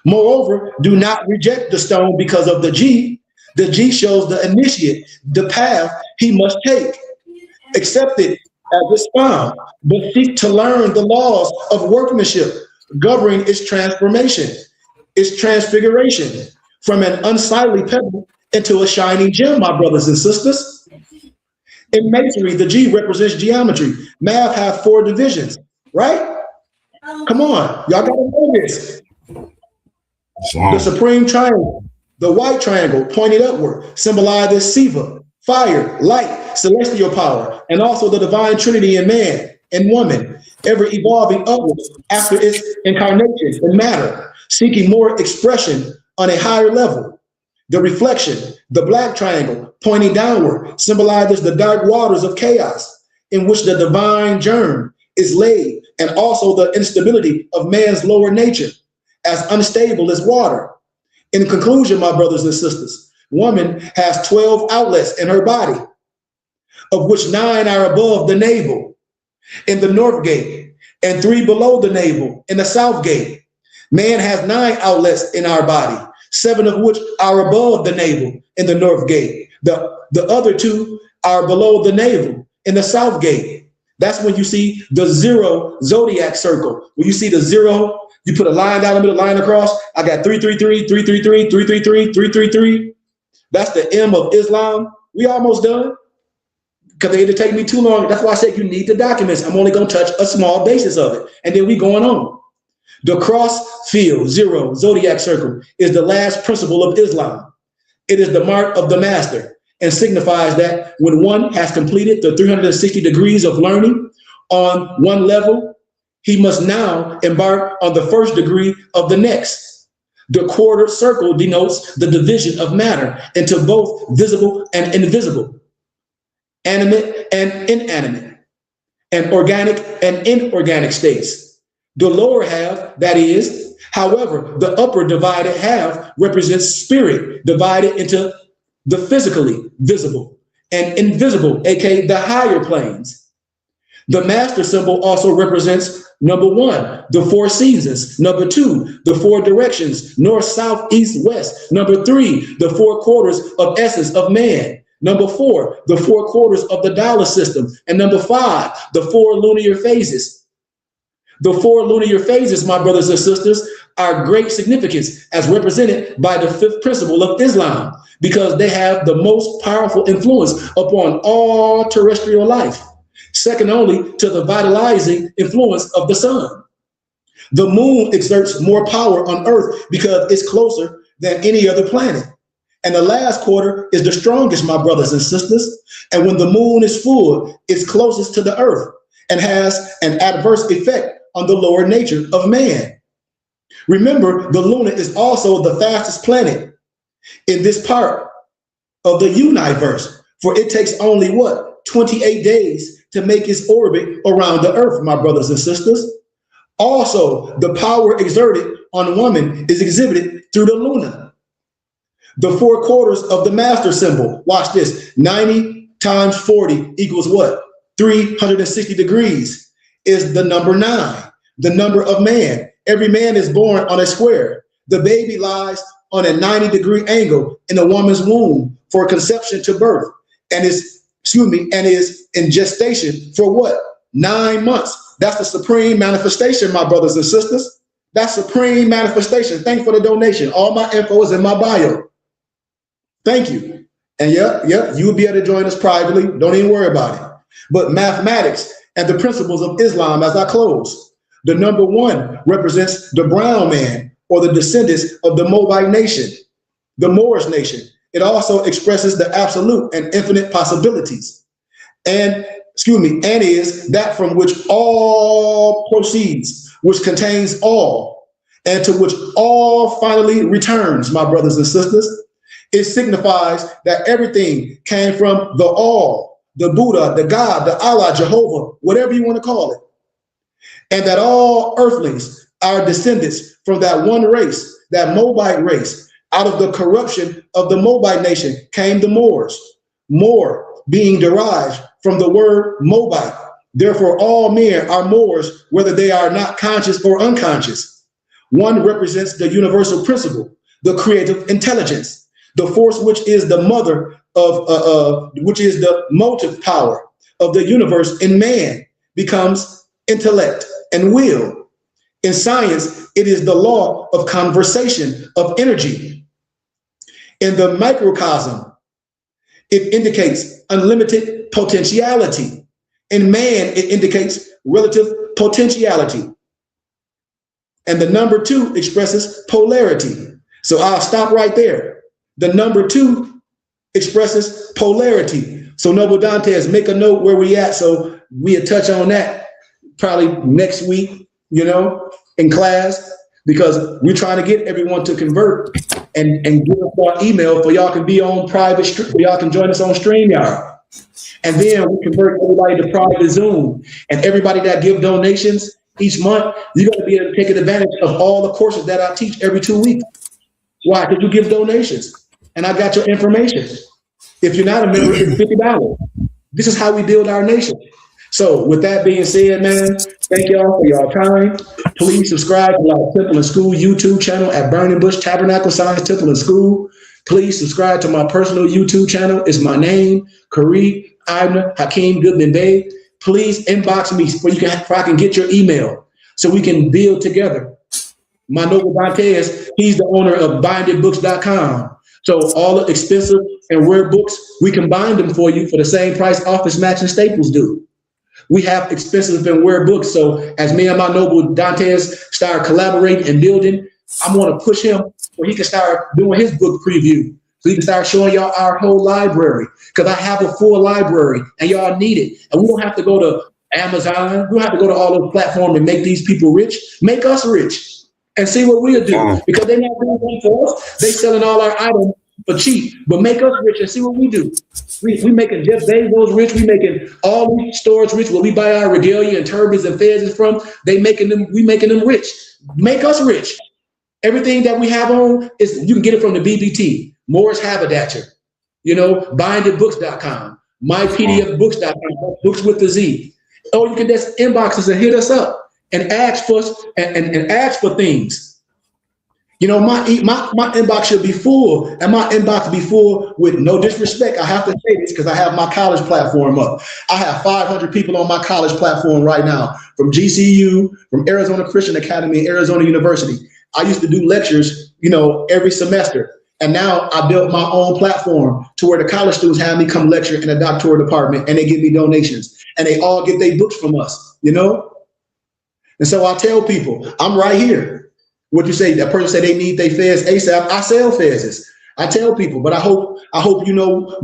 Moreover, do not reject the stone because of the G. The G shows the initiate, the path he must take. Accept it as it's found, but seek to learn the laws of workmanship governing its transformation, its transfiguration from an unsightly pebble into a shining gem, my brothers and sisters. In masonry, the G represents geometry. Math has 4 divisions, right? Come on, y'all gotta know this. The supreme triangle, the white triangle pointed upward, symbolizes Siva, fire, light, celestial power, and also the divine trinity in man and woman, ever evolving upwards after its incarnation in matter, seeking more expression on a higher level. The reflection, the black triangle pointing downward, symbolizes the dark waters of chaos in which the divine germ is laid, and also the instability of man's lower nature, as unstable as water. In conclusion, my brothers and sisters, woman has 12 outlets in her body, of which 9 are above the navel in the north gate, and 3 below the navel in the south gate. Man has 9 outlets in our body, 7 of which are above the navel in the north gate. The other 2 are below the navel in the south gate. That's when you see the 0 zodiac circle. When you see the 0, you put a line down the middle, line across. I got 333, 333, 333, 333. That's the M of Islam. We almost done. Because it take me too long. That's why I said you need the documents. I'm only going to touch a small basis of it. And then we going on. The cross field, 0, zodiac circle, is the last principle of Islam. It is the mark of the master and signifies that when one has completed the 360 degrees of learning on one level, he must now embark on the first degree of the next. The quarter circle denotes the division of matter into both visible and invisible, animate and inanimate, and organic and inorganic states. The lower half, that is, however, the upper divided half represents spirit divided into the physically visible and invisible, aka the higher planes. The master symbol also represents number 1, the 4 seasons, number 2, the 4 directions, north, south, east, west, number 3, the 4 quarters of essence of man, number 4, the 4 quarters of the dollar system, and number 5, the 4 lunar phases. The 4 lunar phases, my brothers and sisters, are great significance as represented by the 5th principle of Islam, because they have the most powerful influence upon all terrestrial life, second only to the vitalizing influence of the sun. The moon exerts more power on Earth because it's closer than any other planet. And the last quarter is the strongest, my brothers and sisters. And when the moon is full, it's closest to the Earth and has an adverse effect on the lower nature of man. Remember, the Luna is also the fastest planet in this part of the universe, for it takes only 28 days to make its orbit around the Earth, my brothers and sisters. Also, the power exerted on woman is exhibited through the Luna. The 4 quarters of the master symbol, watch this, 90 times 40 equals 360 degrees. Is the number 9, the number of man. Every man is born on a square. The baby lies on a 90-degree angle in a woman's womb for conception to birth, and is in gestation for 9 months. That's the supreme manifestation, my brothers and sisters. That's supreme manifestation. Thank you for the donation. All my info is in my bio. Thank you. And you'll be able to join us privately. Don't even worry about it. But mathematics and the principles of Islam as I close. The number 1 represents the brown man, or the descendants of the Moabite nation, the Moorish nation. It also expresses the absolute and infinite possibilities. And is that from which all proceeds, which contains all, and to which all finally returns, my brothers and sisters. It signifies that everything came from the all, the Buddha, the God, the Allah, Jehovah, whatever you want to call it. And that all earthlings are descendants from that one race, that Moabite race. Out of the corruption of the Moabite nation came the Moors, Moor being derived from the word Moabite. Therefore, all men are Moors, whether they are not conscious or unconscious. One represents the universal principle, the creative intelligence, the force which is the mother of, which is the motive power of the universe in man, becomes intellect and will. In science, it is the law of conversation of energy. In the microcosm, it indicates unlimited potentiality. In man, it indicates relative potentiality. And the number 2 expresses polarity. So I'll stop right there. The number 2 expresses polarity. So Noble Dantes, make a note where we at, so we'll touch on that probably next week, in class, because we're trying to get everyone to convert and give us our email for y'all can be on private, y'all can join us on StreamYard. And then we convert everybody to private Zoom. And everybody that give donations each month, you're going to be able to take advantage of all the courses that I teach every 2 weeks. Why? Because you give donations. And I got your information. If you're not a member, it's $50. This is how we build our nation. So with that being said, man, thank y'all for y'all time. Please subscribe to our Temple and School YouTube channel at Burning Bush Tabernacle Science Temple and School. Please subscribe to my personal YouTube channel. It's my name, Kareem Ibn Hakeem Goodman Bey. Please inbox me so I can get your email so we can build together. My Noble Dantes, he's the owner of bindedbooks.com. So all the expensive and rare books, we can bind them for you for the same price Office Max and Staples do. We have expensive and rare books. So as me and my noble Dantes start collaborating and building, I'm going to push him where he can start doing his book preview. So he can start showing y'all our whole library. Because I have a full library and y'all need it. And we don't have to go to Amazon. We don't have to go to all those platforms and make these people rich. Make us rich and see what we'll do. Because they're not doing that for us. They selling all our items for cheap. But make us rich and see what we do. We making Jeff Bezos rich. We making all these stores rich where we buy our regalia and turbans and fezes from. We making them rich. Make us rich. Everything that we have on is you can get it from the BBT, Moorish Haberdasher, bindedbooks.com, mypdfbooks.com, books with the Z. Or you can just inbox us and hit us up and ask for and ask for things. My inbox should be full, and my inbox be full with no disrespect. I have to say this because I have my college platform up. I have 500 people on my college platform right now from GCU, from Arizona Christian Academy, Arizona University. I used to do lectures, every semester. And now I built my own platform to where the college students have me come lecture in a doctoral department and they give me donations and they all get their books from us, And so I tell people, I'm right here. What you say, that person said they need their fez ASAP. I sell fezes. I tell people, but I hope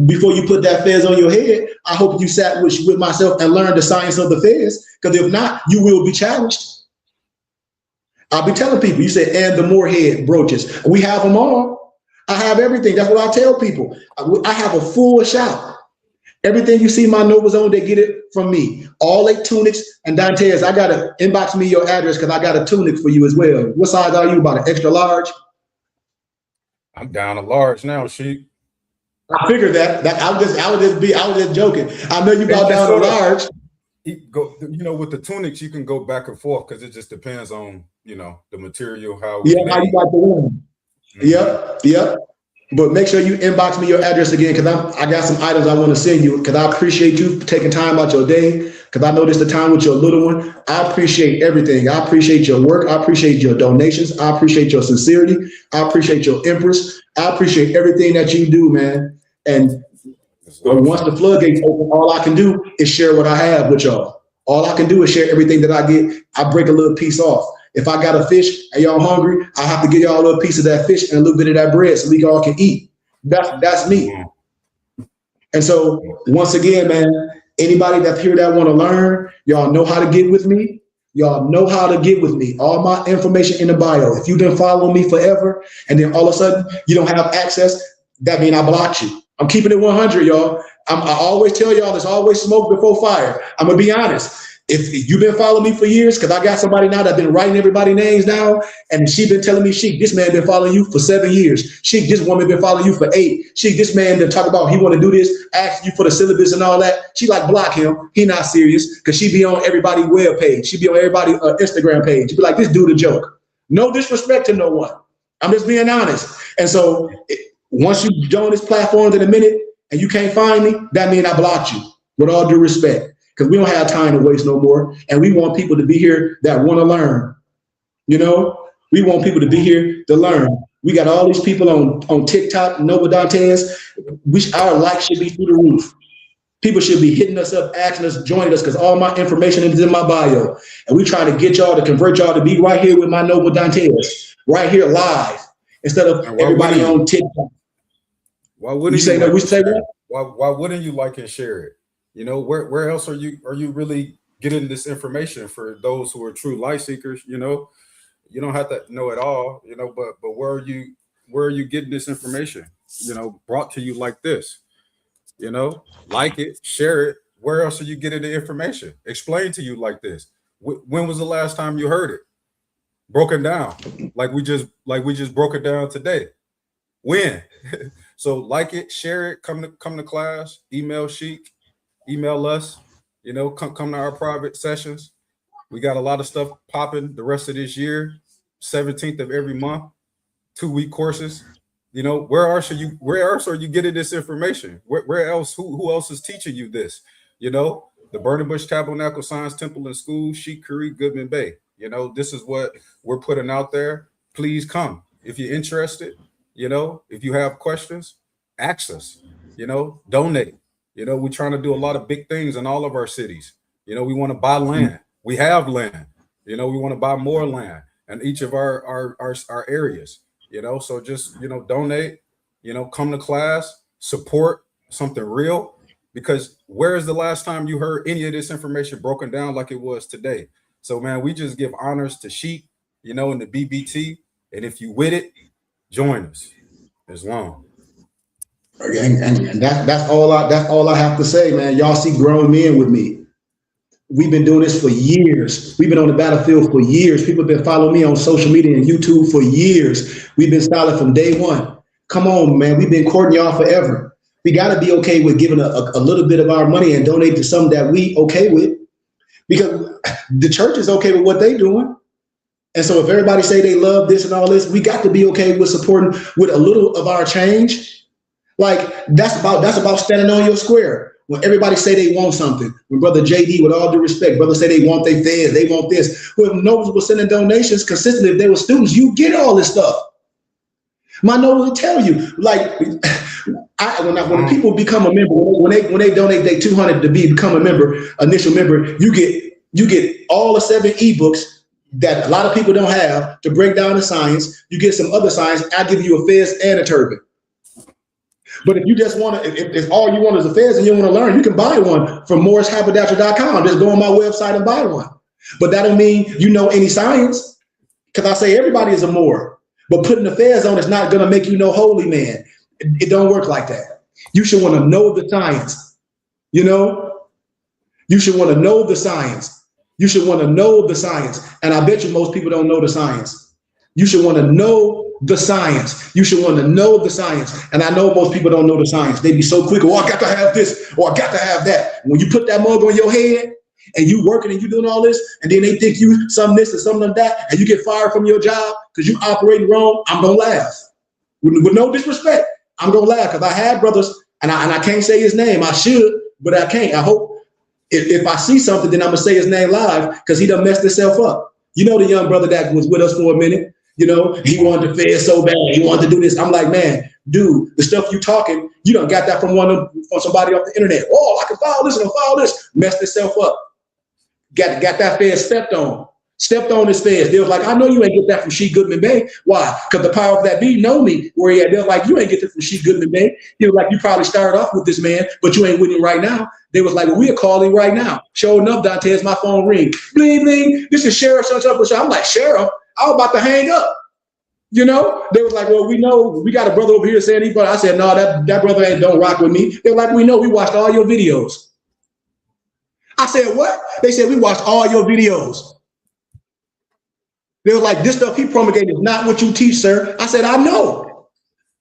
before you put that fez on your head, I hope you sat with myself and learned the science of the fez. Because if not, you will be challenged. I'll be telling people, you say, and the Moorhead brooches. We have them all. I have everything. That's what I tell people. I have a full shop. Everything you see my nobles on, they get it from me. All 8 tunics and Dantes, I got to inbox me your address because I got a tunic for you as well. What size are you? About an extra large? I'm down to large now, Sheik. I figured that. I was just joking. I know you about down to large. With the tunics, you can go back and forth because it just depends on, the material, how you like the one. Yep. But make sure you inbox me your address again because I got some items I want to send you because I appreciate you taking time out your day because I know this is the time with your little one. I appreciate everything. I appreciate your work. I appreciate your donations. I appreciate your sincerity. I appreciate your interest. I appreciate everything that you do, man. And once the floodgates open, all I can do is share what I have with y'all. All I can do is share everything that I get. I break a little piece off. If I got a fish and y'all hungry, I have to give y'all a little piece of that fish and a little bit of that bread so we all can eat. That's me. And so once again, man, anybody that's here that want to learn, y'all know how to get with me. Y'all know how to get with me. All my information in the bio. If you've been following me forever and then all of a sudden you don't have access, that means I blocked you. I'm keeping it 100, y'all. I always tell y'all there's always smoke before fire. I'm going to be honest. If you've been following me for years, because I got somebody now that's been writing everybody's names now, and she been telling me, Sheik, this man been following you for 7 years. Sheik, this woman been following you for 8. Sheik, this man been talk about he want to do this, ask you for the syllabus and all that. She like block him. He not serious because she be on everybody's web page. She be on everybody's Instagram page. She be like, this dude a joke. No disrespect to no one. I'm just being honest. And so once you join this platform in a minute and you can't find me, that means I blocked you with all due respect. Because we don't have time to waste no more. And we want people to be here that want to learn. We want people to be here to learn. We got all these people on TikTok, Nova Dantes. Our likes should be through the roof. People should be hitting us up, asking us, joining us, because all my information is in my bio. And we trying to get y'all to convert y'all to be right here with my Nova Dantes, right here live, instead of everybody on TikTok. Why wouldn't you say that? Why wouldn't you like and share it? Where else are you really getting this information for those who are true light seekers? You don't have to know it all, but where are you getting this information, brought to you like this, like it, share it. Where else are you getting the information explained to you like this? When was the last time you heard it broken down? Like we just broke it down today. When? So like it, share it, come to class, email Sheik. Email us, come to our private sessions. We got a lot of stuff popping the rest of this year, 17th of every month, 2-week courses. Where else are you getting this information? Where else? Who else is teaching you this? The Burning Bush Tabernacle Science Temple and School, Sheik Curry, Goodman Bay. This is what we're putting out there. Please come. If you're interested, if you have questions, ask us, donate. We're trying to do a lot of big things in all of our cities. You know, we want to buy land. We have land. You know, we want to buy more land in each of our areas. You know, so just, you know, donate, you know, come to class, support something real. Because where is the last time you heard any of this information broken down like it was today? So, man, we just give honors to Sheik, you know, in the BBT. And if you with it, join us. It's long. And that's all I have to say, man. Y'all see grown men with me. We've been doing this for years. We've been on the battlefield for years. People have been following me on social media and YouTube for years. We've been solid from day one. Come on, man. We've been courting y'all forever. We got to be okay with giving a little bit of our money and donate to something that we okay with, because the church is okay with what they doing. And so if everybody say they love this and all this, we got to be okay with supporting with a little of our change. Like that's about standing on your square. When everybody say they want something, when Brother JD, with all due respect, brother say they want their feds, they want this. Who nobles were sending donations consistently, if they were students, you get all this stuff. My nobles will tell you, like, when people become a member, when they donate their $200 to become a member, initial member, you get all the 7 ebooks that a lot of people don't have to break down the science. You get some other science. I give you a fez and a turban. But if you just want to, if all you want is a fez and you want to learn, you can buy one from MoorishHaberdasher.com. Just go on my website and buy one. But that don't mean you know any science, because I say everybody is a Moor. But putting the fez on is not going to make you no holy man. It don't work like that. You should want to know the science. You know, you should want to know the science. You should want to know the science. And I bet you most people don't know the science. You should want to know the science. You should want to know the science. And I know most people don't know the science. They be so quick, oh, I got to have this, or I got to have that. When you put that mug on your head and you working and you doing all this, and then they think you some this and something like that, and you get fired from your job because you operating wrong, I'm going to laugh. With no disrespect, I'm going to laugh, because I had brothers, and I can't say his name. I should, but I can't. I hope if I see something, then I'm going to say his name live, because he done messed himself up. You know, the young brother that was with us for a minute, you know, he wanted to fed so bad. He wanted to do this. I'm like, man, dude, the stuff you talking, you done got that from somebody off the internet. Oh, I can follow this and I follow this. Messed himself up. Got that fed stepped on his feds. They was like, I know you ain't get that from Sheik Goodman Bay. Why? Because the power of that be know me where he at. They're like, you ain't get that from Sheik Goodman Bay. He was like, you probably started off with this man, but you ain't with him right now. They was like, well, we'll call him right now. Sure enough, Dantes, my phone ring. Bling, bling. This is Sheriff. I'm like, Sheriff? I was about to hang up. You know, they was like, well, we know we got a brother over here saying he, but I said, no, that brother don't rock with me. They were like, we know, we watched all your videos. I said, what? They said, we watched all your videos. They were like, this stuff he promulgated is not what you teach, sir. I said, I know.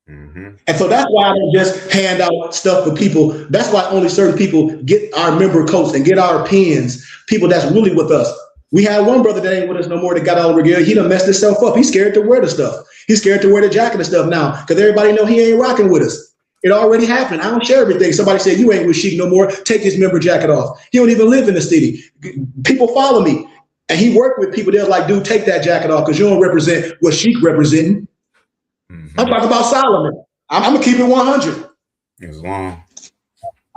Mm-hmm. And so that's why I don't just hand out stuff for people. That's why only certain people get our member coats and get our pins, people that's really with us. We had one brother that ain't with us no more that got all the regalia. He done messed himself up. He's scared to wear the stuff. He's scared to wear the jacket and stuff now, because everybody know he ain't rocking with us. It already happened. I don't share everything. Somebody said, you ain't with Sheik no more. Take his member jacket off. He don't even live in the city. People follow me. And he worked with people. They're like, dude, take that jacket off, because you don't represent what Sheik representing. Mm-hmm. I'm talking about Solomon. I'm going to keep it 100. It's long.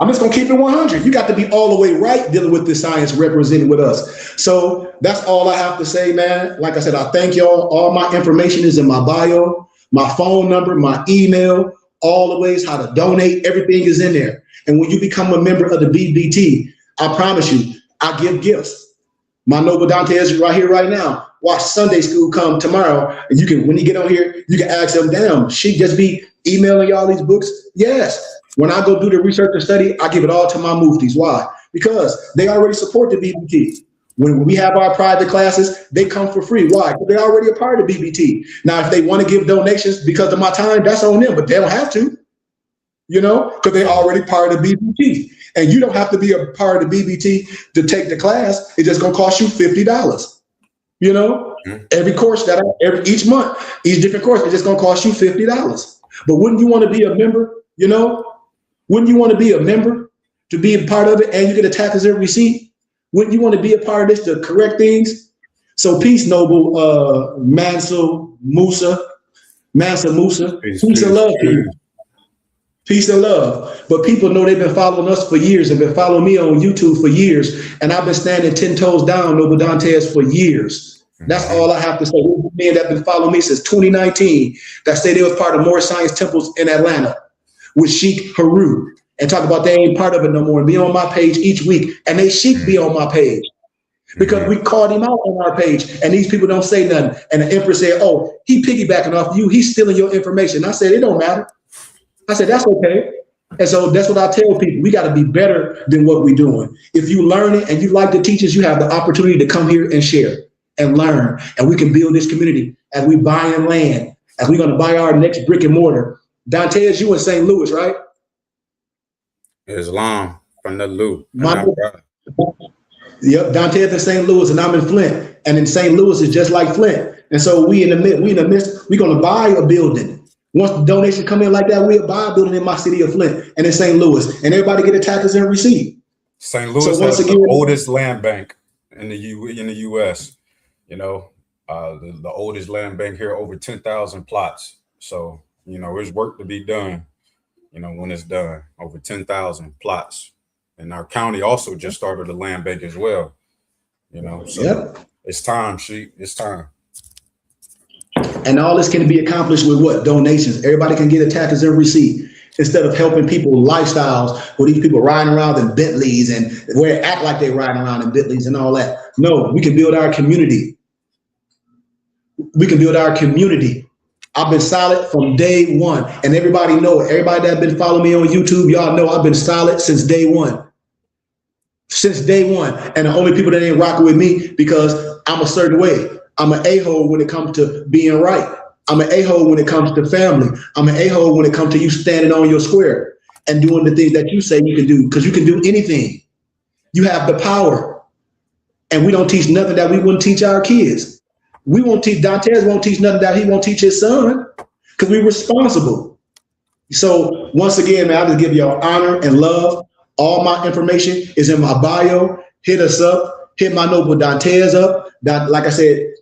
I'm just going to keep it 100. You got to be all the way right dealing with this science representing with us. So that's all I have to say, man. Like I said, I thank y'all. All my information is in my bio, my phone number, my email, all the ways how to donate. Everything is in there. And when you become a member of the BBT, I promise you, I give gifts. My noble Dante is right here, right now. Watch Sunday school come tomorrow. And you can, when you get on here, you can ask them, damn, she just be emailing y'all these books? Yes. When I go do the research and study, I give it all to my muftis. Why? Because they already support the BBT. When we have our private classes, they come for free. Why? Because they're already a part of BBT. Now, if they want to give donations because of my time, that's on them, but they don't have to, you know, because they're already part of BBT. And you don't have to be a part of the BBT to take the class. It's just going to cost you $50. You know, every course each month, each different course, it's just going to cost you $50. But wouldn't you want to be a member? You know, wouldn't you want to be a member to be a part of it, and you get a tax every receipt? Wouldn't you want to be a part of this to correct things? So peace, noble Mansa Musa. Peace and love to you. Peace and love. But people know they've been following us for years and been following me on YouTube for years. And I've been standing 10 toes down, Noble Dantes, for years. That's all I have to say. Men that have been following me since 2019 that say they was part of Moorish Science Temples in Atlanta with Sheikh Haru and talk about they ain't part of it no more and be on my page each week. And they Sheikh be on my page because we called him out on our page and these people don't say nothing. And the Empress said, oh, he piggybacking off you. He's stealing your information. I said, it don't matter. I said, that's okay. And so that's what I tell people. We got to be better than what we're doing. If you learn it and you like the teachers, you have the opportunity to come here and share and learn. And we can build this community as we buy in land, as we're going to buy our next brick and mortar. Dantes, you in St. Louis, right? Islam from the loop. Yep, Dantes in St. Louis and I'm in Flint. And in St. Louis is just like Flint. And so we in the midst, we're going to buy a building. Once the donations come in like that, we'll buy a building in my city of Flint and in St. Louis, and everybody get a taxes and receipt. St. Louis has the oldest land bank in the U.S. You know, the oldest land bank here, over 10,000 plots. So, you know, there's work to be done, you know, when it's done, over 10,000 plots. And our county also just started a land bank as well, you know. So It's time, Sheik. It's time. And all this can be accomplished with what? Donations. Everybody can get a taxes and receipt instead of helping people lifestyles with these people riding around in Bentleys and where act like they riding around in Bentleys and all that. No, we can build our community. We can build our community. I've been solid from day one, and everybody know it. Everybody that been following me on YouTube, y'all know I've been solid since day one. Since day one. And the only people that ain't rocking with me because I'm a certain way. I'm an a-hole when it comes to being right. I'm an a-hole when it comes to family. I'm an a-hole when it comes to you standing on your square and doing the things that you say you can do, because you can do anything. You have the power. And we don't teach nothing that we wouldn't teach our kids. We won't teach, Dantes won't teach nothing that he won't teach his son, because we're responsible. So once again, man, I just give y'all honor and love. All my information is in my bio. Hit us up. Hit my Noble Dantes up. Like I said,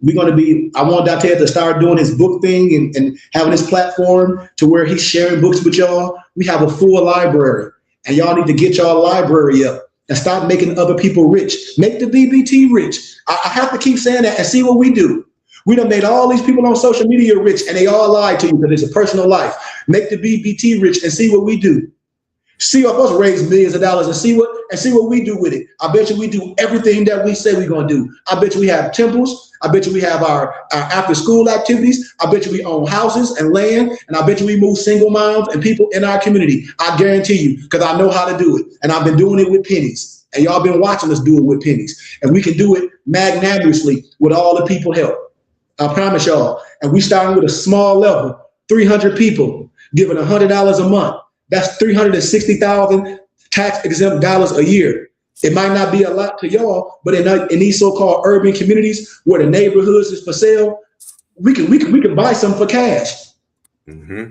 I want Adept to start doing his book thing and having his platform to where he's sharing books with y'all. We have a full library, and y'all need to get y'all library up and stop making other people rich. Make the BBT rich. I have to keep saying that and see what we do. We done made all these people on social media rich, and they all lied to you because it's a personal life. Make the BBT rich and see what we do. See us raise millions of dollars and see what we do with it. I bet you we do everything that we say we're gonna do. I bet you we have temples. I bet you we have our after school activities. I bet you we own houses and land, and I bet you we move single moms and people in our community. I guarantee you, because I know how to do it, and I've been doing it with pennies, and y'all been watching us do it with pennies, and we can do it magnanimously with all the people help. I promise y'all. And we starting with a small level, 300 people giving $100 a month. That's $360,000 tax exempt dollars a year. It might not be a lot to y'all, but in these so-called urban communities where the neighborhoods is for sale, we can buy some for cash. Mm-hmm.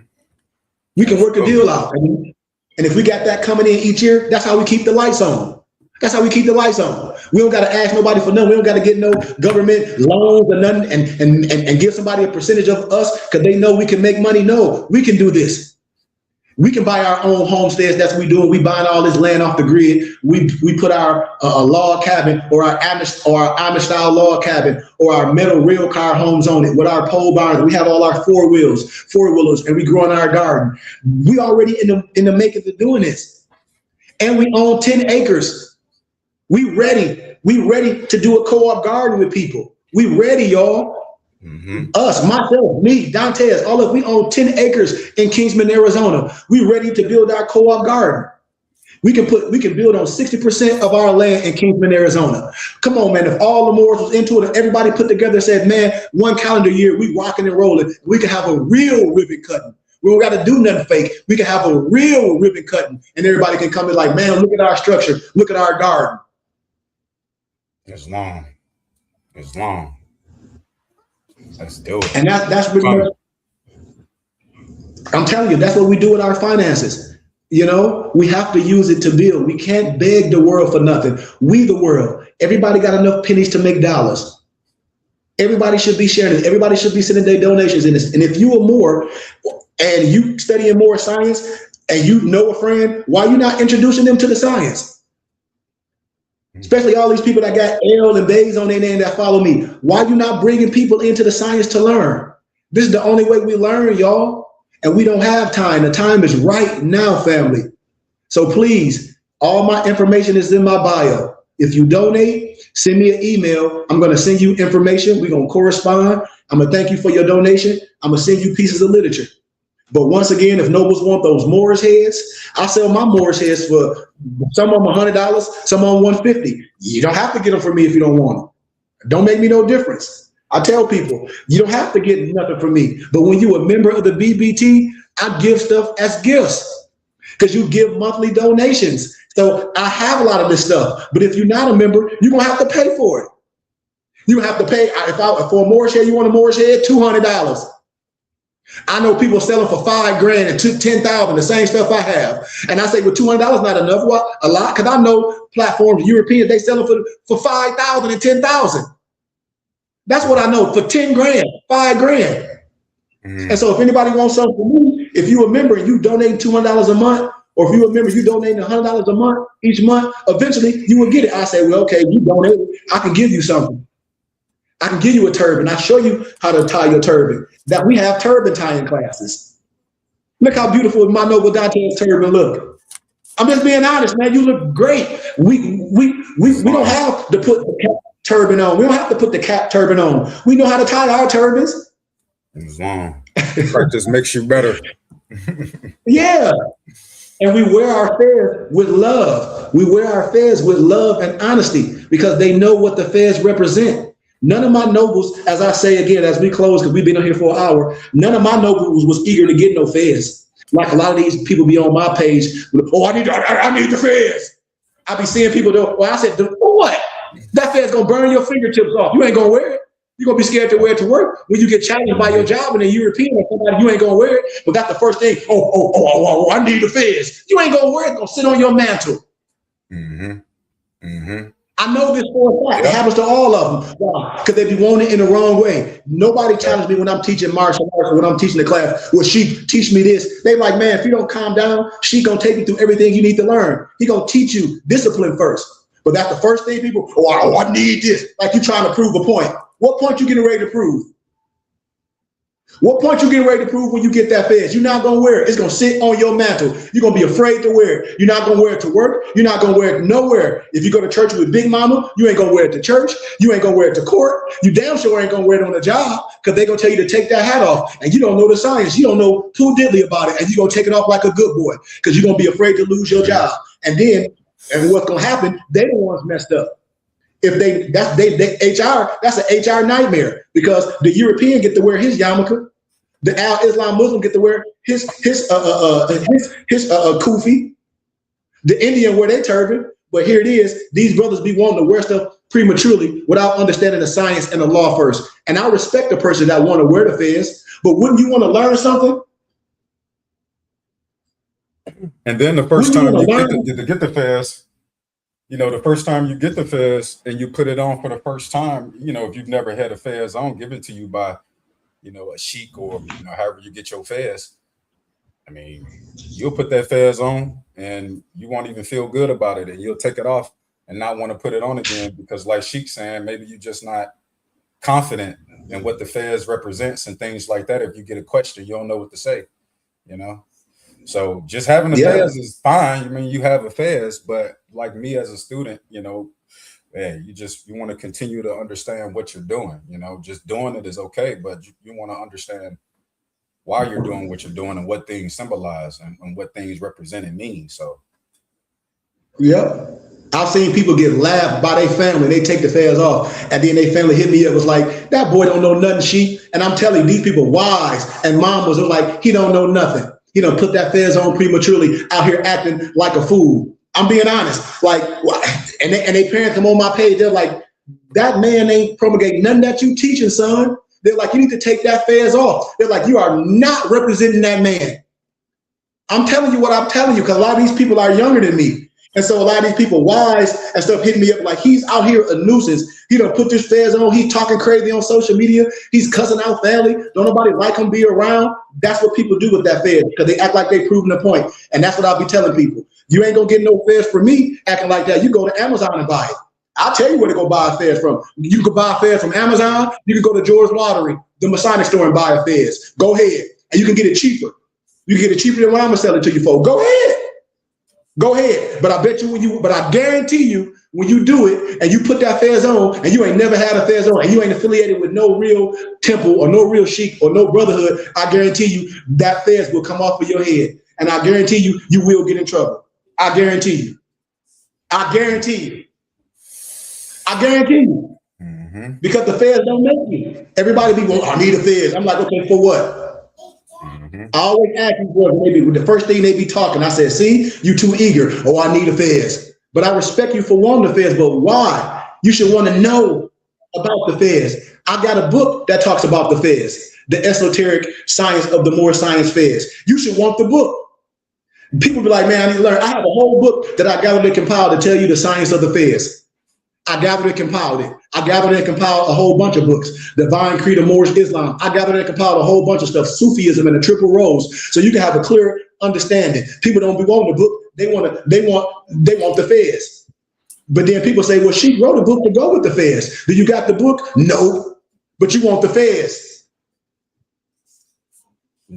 We can work a deal out. And if we got that coming in each year, that's how we keep the lights on. That's how we keep the lights on. We don't got to ask nobody for nothing. We don't got to get no government loans or nothing and give somebody a percentage of us because they know we can make money. No, we can do this. We can buy our own homesteads. That's what we do. We buying all this land off the grid. We put our log cabin or our Amish style log cabin or our metal rail car homes on it with our pole barns. We have all our four wheelers, and we grow in our garden. We already in the makings of doing this, and we own 10 acres. We ready to do a co-op garden with people. We ready, y'all. Mm-hmm. Us, myself, me, Dantes, all of we own 10 acres in Kingsman, Arizona. We ready to build our co-op garden. We can build on 60% of our land in Kingsman, Arizona. Come on, man. If all the Moors was into it, if everybody put together and said, man, one calendar year, we rocking and rolling, we can have a real ribbon cutting. We don't got to do nothing fake. We can have a real ribbon cutting, and everybody can come in like, man, look at our structure. Look at our garden. It's long. Let's do it. And that's really, I'm telling you, that's what we do with our finances. You know, we have to use it to build. We can't beg the world for nothing. We the world. Everybody got enough pennies to make dollars. Everybody should be sharing it. Everybody should be sending their donations in this. And if you are more and you studying more science and you know a friend, why you not introducing them to the science? Especially all these people that got L and Bays on their name that follow me. Why you not bringing people into the science to learn? This is the only way we learn, y'all. And we don't have time. The time is right now, family. So please, all my information is in my bio. If you donate, send me an email. I'm going to send you information. We're going to correspond. I'm going to thank you for your donation. I'm going to send you pieces of literature. But once again, if nobles want those Moorish heads, I sell my Moorish heads for some of them $100, some of them $150. You don't have to get them from me if you don't want them. Don't make me no difference. I tell people, you don't have to get nothing from me. But when you're a member of the BBT, I give stuff as gifts because you give monthly donations. So I have a lot of this stuff. But if you're not a member, you're going to have to pay for it. You have to pay. For a Moorish head, you want a Moorish head, $200. I know people selling for $5,000 and $10,000, the same stuff I have. And I say, well, $200 not enough. Well, a lot, because I know platforms, Europeans, they selling for $5,000 and $10,000. That's what I know, for $10,000, $5,000. And so if anybody wants something from me, if you're a member and you donate $200 a month, or if you're a member, you donate $100 a month, each month, eventually you will get it. I say, well, okay, you donated, I can give you something. I can give you a turban. I'll show you how to tie your turban. That we have turban tying classes. Look how beautiful my noble Dante's turban look. I'm just being honest, man. You look great. We don't have to put the cap turban on. We don't have to put the cap turban on. We know how to tie our turbans. It's long. Practice makes you better. Yeah. And we wear our fez with love. We wear our fez with love and honesty because they know what the fez represent. None of my nobles, as I say again, as we close, because we've been on here for an hour, none of my nobles was eager to get no fez. Like a lot of these people be on my page, oh, I need the fez. I be seeing people do, well, I said, for what? That fez gonna burn your fingertips off. You ain't gonna wear it. You're gonna be scared to wear it to work. When you get challenged by your job in a European or somebody, you ain't gonna wear it. But that's the first thing, I need the fez. You ain't gonna wear it, it's gonna sit on your mantle. I know this for a fact. It happens to all of them. Why? Because they be wanting it in the wrong way. Nobody challenges me when I'm teaching martial arts or when I'm teaching the class. Well, she teach me this. They like, man, if you don't calm down, she gonna take you through everything you need to learn. He gonna teach you discipline first. But that's the first thing people, I need this. Like you trying to prove a point. What point you getting ready to prove? What point you getting ready to prove when you get that fez? You're not gonna wear it. It's gonna sit on your mantle. You're gonna be afraid to wear it. You're not gonna wear it to work. You're not gonna wear it nowhere. If you go to church with Big Mama, you ain't gonna wear it to church. You ain't gonna wear it to court. You damn sure ain't gonna wear it on the job because they're gonna tell you to take that hat off. And you don't know the science. You don't know too diddly about it. And you're gonna take it off like a good boy because you're gonna be afraid to lose your job. And what's gonna happen, they the ones messed up. If that's an HR nightmare because the European get to wear his yarmulke. The Al-Islam Muslim get to wear his kufi. The Indian wear their turban. But here it is. These brothers be wanting to wear stuff prematurely without understanding the science and the law first. And I respect the person that want to wear the fez. But wouldn't you want to learn something? And then the first time you get the fez, the first time you get the fez and you put it on for the first time, if you've never had a fez on, give it to you by a sheik or, however you get your fez. I mean, you'll put that fez on and you won't even feel good about it. And you'll take it off and not want to put it on again because like Sheik's saying, maybe you're just not confident in what the fez represents and things like that. If you get a question, you don't know what to say, So just having a fez is fine. I mean, you have a fez, but like me as a student, you want to continue to understand what you're doing. Just doing it is okay, but you want to understand why you're doing what you're doing and what things symbolize and what things represent and mean. So, I've seen people get laughed by their family. They take the fez off, and then their family hit me up. Was like, that boy don't know nothing, sheep. And I'm telling you, these people wise, and mom was like, he don't know nothing. He don't put that fez on prematurely out here acting like a fool. I'm being honest. Like, and they parents come on my page. They're like, that man ain't promulgating nothing that you teaching, son. They're like, you need to take that fez off. They're like, you are not representing that man. I'm telling you what I'm telling you because a lot of these people are younger than me. And so a lot of these people, wise and stuff, hitting me up like he's out here a nuisance. He done put this feds on. He's talking crazy on social media. He's cussing out family. Don't nobody like him be around. That's what people do with that feds because they act like they proving a point. And that's what I'll be telling people. You ain't gonna get no feds from me acting like that. You go to Amazon and buy it. I'll tell you where to go buy a feds from. You can buy a feds from Amazon. You can go to George Lottery, the Masonic store, and buy a feds. Go ahead. And you can get it cheaper. You can get it cheaper than what I'm gonna sell it to you for. Go ahead. Go ahead. But I bet you but I guarantee you when you do it and you put that fez on and you ain't never had a fez on and you ain't affiliated with no real temple or no real sheik or no brotherhood, I guarantee you that fez will come off of your head. And I guarantee you, you will get in trouble. I guarantee you. I guarantee you. I guarantee you. Mm-hmm. Because the fez don't make you. Everybody be going, I need a fez. I'm like, okay, for what? Mm-hmm. I always ask you for maybe the first thing they be talking. I said, see, you too eager. Oh, I need a fez. But I respect you for wanting the fez. But why? You should want to know about the fez. I got a book that talks about the fez, the esoteric science of the Moorish science fez. You should want the book. People be like, man, I need to learn. I have a whole book that I gathered and compiled to tell you the science of the fez. I gathered and compiled it. I gathered and compiled a whole bunch of books. Divine Creed of Moorish Islam. I gathered and compiled a whole bunch of stuff. Sufism and the triple rose. So you can have a clear understanding. People don't be wanting the book. They want the fez. But then people say, well, she wrote a book to go with the fez. Do you got the book? No. But you want the fez.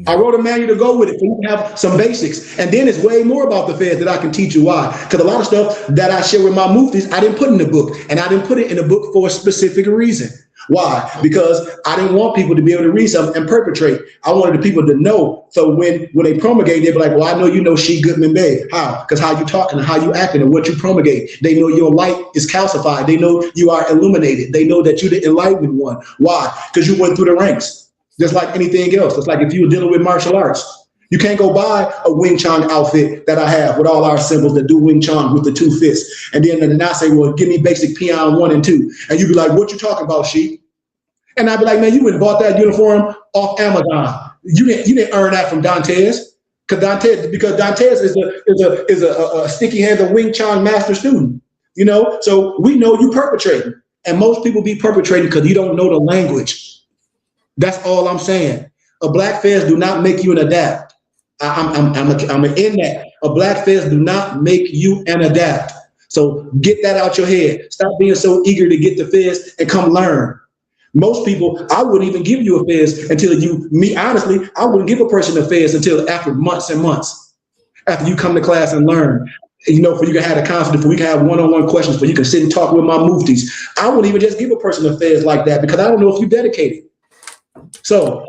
I wrote a manual to go with it so you can have some basics. And then it's way more about the feds that I can teach you why. Because a lot of stuff that I share with my muftis, I didn't put in the book. And I didn't put it in the book for a specific reason. Why? Because I didn't want people to be able to read something and perpetrate. I wanted the people to know. So when they promulgate, they'd be like, well, I know you know Sheikh Goodman Bey. How? Because how you talking and how you acting and what you promulgate. They know your light is calcified. They know you are illuminated. They know that you're the enlightened one. Why? Because you went through the ranks. Just like anything else. It's like if you were dealing with martial arts. You can't go buy a Wing Chun outfit that I have with all our symbols that do Wing Chun with the 2 fists. And then I say, well, give me basic peon 1 and 2. And you be like, what you talking about, Sheik? And I'd be like, man, you went and bought that uniform off Amazon. You didn't earn that from Dantes. Because Dantes is a sticky-handed Wing Chun master student. You know, so we know you perpetrating. And most people be perpetrating because you don't know the language. That's all I'm saying. A black fez do not make you an adapt. I'm in that. A black fez do not make you an adapt. So get that out your head. Stop being so eager to get the fez and come learn. Most people, I wouldn't even give you a fez until honestly, I wouldn't give a person a fez until after months and months. After you come to class and learn. You know, for you can have a confidence, for we can have one-on-one questions, for you can sit and talk with my muftis. I wouldn't even just give a person a fez like that because I don't know if you're dedicated. So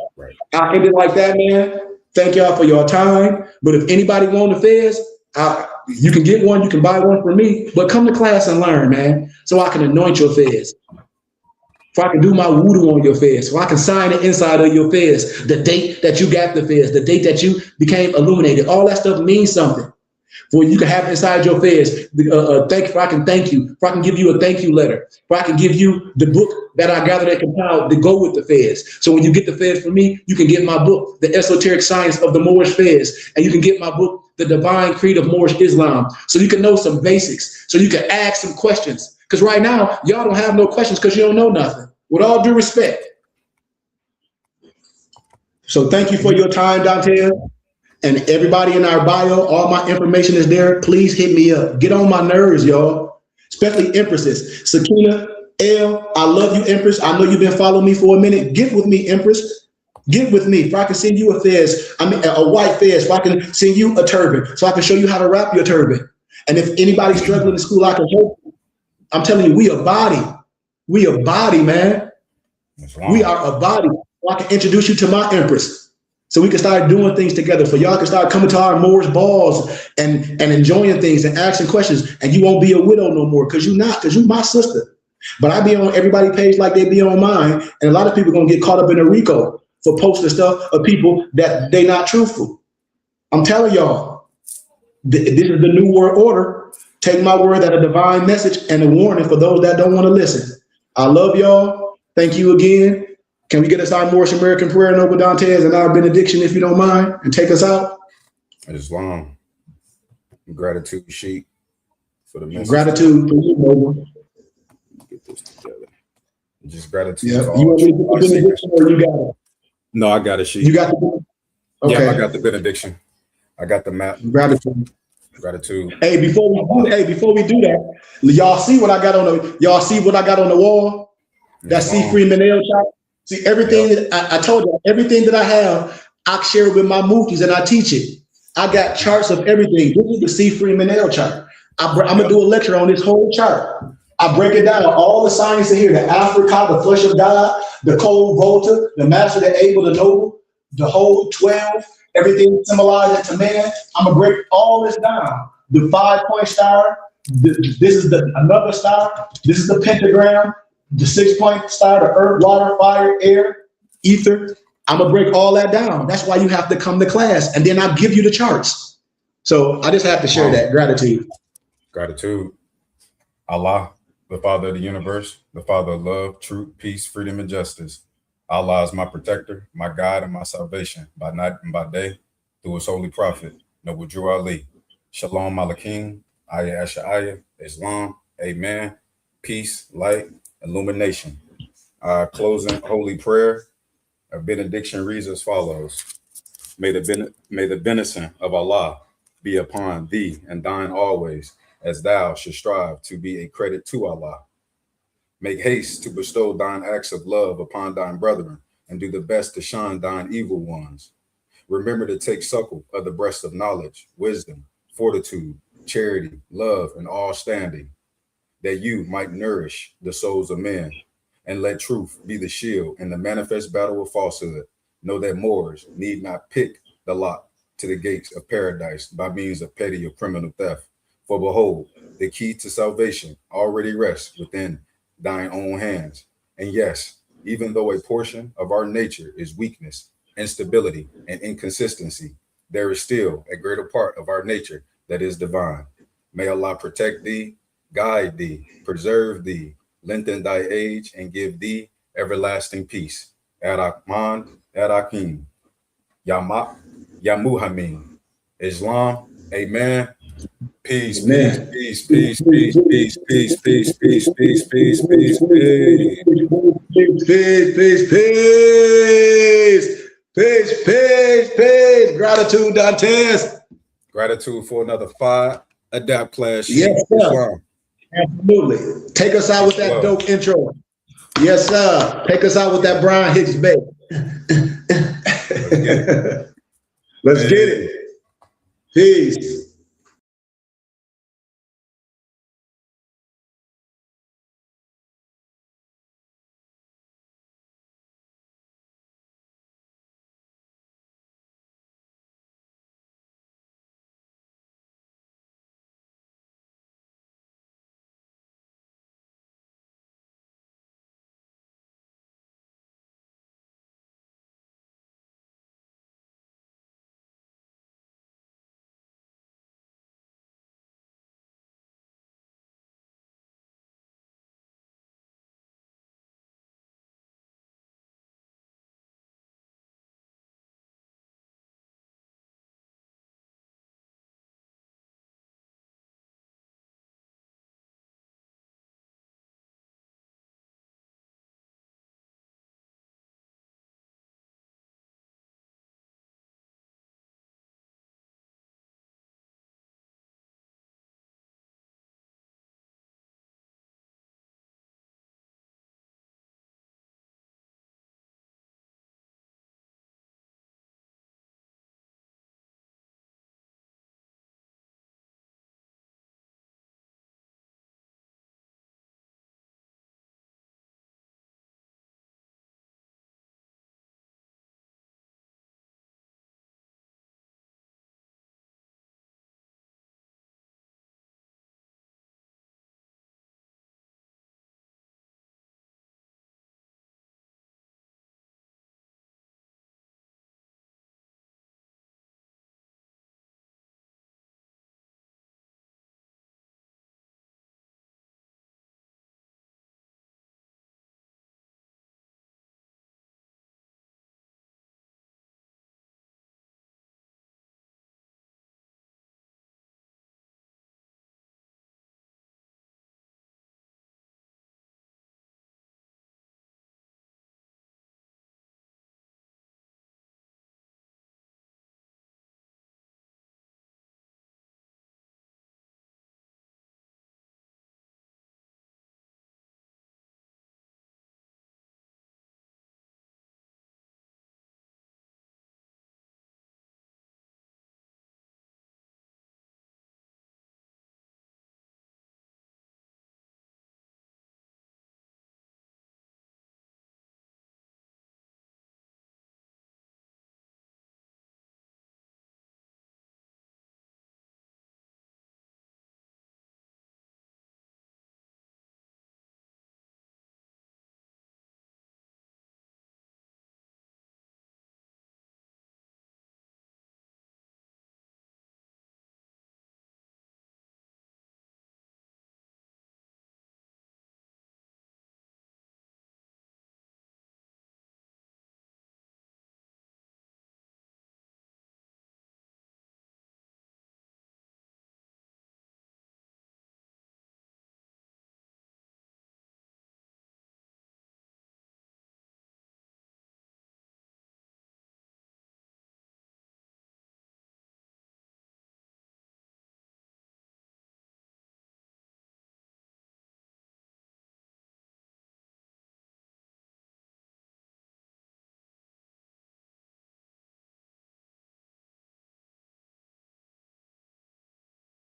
I ended like that, man. Thank y'all for your time. But if anybody wants a fez, you can get one. You can buy one from me. But come to class and learn, man, so I can anoint your fez. So I can do my voodoo on your fez. So I can sign the inside of your fez. The date that you got the fez. The date that you became illuminated. All that stuff means something. For you can have inside your fez, if I can thank you, if I can give you a thank you letter, if I can give you the book that I gathered and compiled to go with the fez. So when you get the fez from me, you can get my book, The Esoteric Science of the Moorish Fez, and you can get my book, The Divine Creed of Moorish Islam, so you can know some basics, so you can ask some questions. Because right now, y'all don't have no questions because you don't know nothing. With all due respect. So thank you for your time, Dante. And everybody in our bio, all my information is there. Please hit me up. Get on my nerves, y'all. Especially Empresses. Sakina, L, I love you, Empress. I know you've been following me for a minute. Get with me, Empress. Get with me. If I can send you a fez, a white fez, if I can send you a turban, so I can show you how to wrap your turban. And if anybody's struggling in school, I can help you. I'm telling you, we a body. We a body, man. We are a body. So I can introduce you to my Empress. So we can start doing things together. So y'all can start coming to our Moorish balls and enjoying things and asking questions. And you won't be a widow no more because you're not, because you're my sister. But I be on everybody's page like they be on mine. And a lot of people are going to get caught up in a RICO for posting stuff of people that they not truthful. I'm telling y'all, this is the new world order. Take my word that a divine message and a warning for those that don't want to listen. I love y'all. Thank you again. Can we get us our Moorish American prayer, Noble Dantes, and our benediction, if you don't mind, and take us out? Islam. Gratitude, Sheikh. for the message. Gratitude for you, Noble. Get this together. Just gratitude. Yeah. To You want me to all put the benediction or you got it? No, I got it. You got the okay. Yeah, I got the benediction. I got the map. Gratitude. Gratitude. Hey, before we do that, y'all see what I got on the wall? That C. Freeman L chart. See everything that I told you, everything that I have, I share it with my mookies and I teach it. I got charts of everything. This is the C. Freeman L chart. I'm gonna do a lecture on this whole chart. I break it down. All the signs are here: the Africa, the flesh of God, the cold Volta, the master, the able, the noble, the whole 12, everything symbolizing to man. I'm gonna break all this down. The 5-point star. This is another star. This is the pentagram. The 6-point star, the earth, water, fire, air, ether. I'm gonna break all that down. That's why you have to come to class, and then I'll give you the charts. So I just have to share that. Gratitude. Gratitude. Allah, the Father of the universe, the Father of love, truth, peace, freedom, and justice. Allah is my protector, my guide, and my salvation by night and by day through his holy prophet, Noble Drew Ali. Shalom Malakim, Ayah Asha'ayah, Islam, Amen, peace, light, illumination. Our closing holy prayer, our benediction reads as follows. May the benison of Allah be upon thee and thine always, as thou should strive to be a credit to Allah. Make haste to bestow thine acts of love upon thine brethren, and do the best to shun thine evil ones. Remember to take suckle of the breast of knowledge, wisdom, fortitude, charity, love, and all standing, that you might nourish the souls of men, and let truth be the shield in the manifest battle of falsehood. Know that Moors need not pick the lock to the gates of paradise by means of petty or criminal theft. For behold, the key to salvation already rests within thine own hands. And yes, even though a portion of our nature is weakness, instability, and inconsistency, there is still a greater part of our nature that is divine. May Allah protect thee, guide thee, preserve thee, lengthen thy age, and give thee everlasting peace. Ar-Rahman, Ar-Rahim, Yamak, Yamuhammin, Islam, Amen. Peace, Amen. peace, peace, peace, peace, peace, peace, peace, peace, peace, peace, peace, peace. Gratitude, Dantes. Gratitude for another 5 Adapt class. Yes, sir. Absolutely. Take us out with that dope intro. Yes, sir. Take us out with that Brian Hicks Bay. Let's get it. Peace.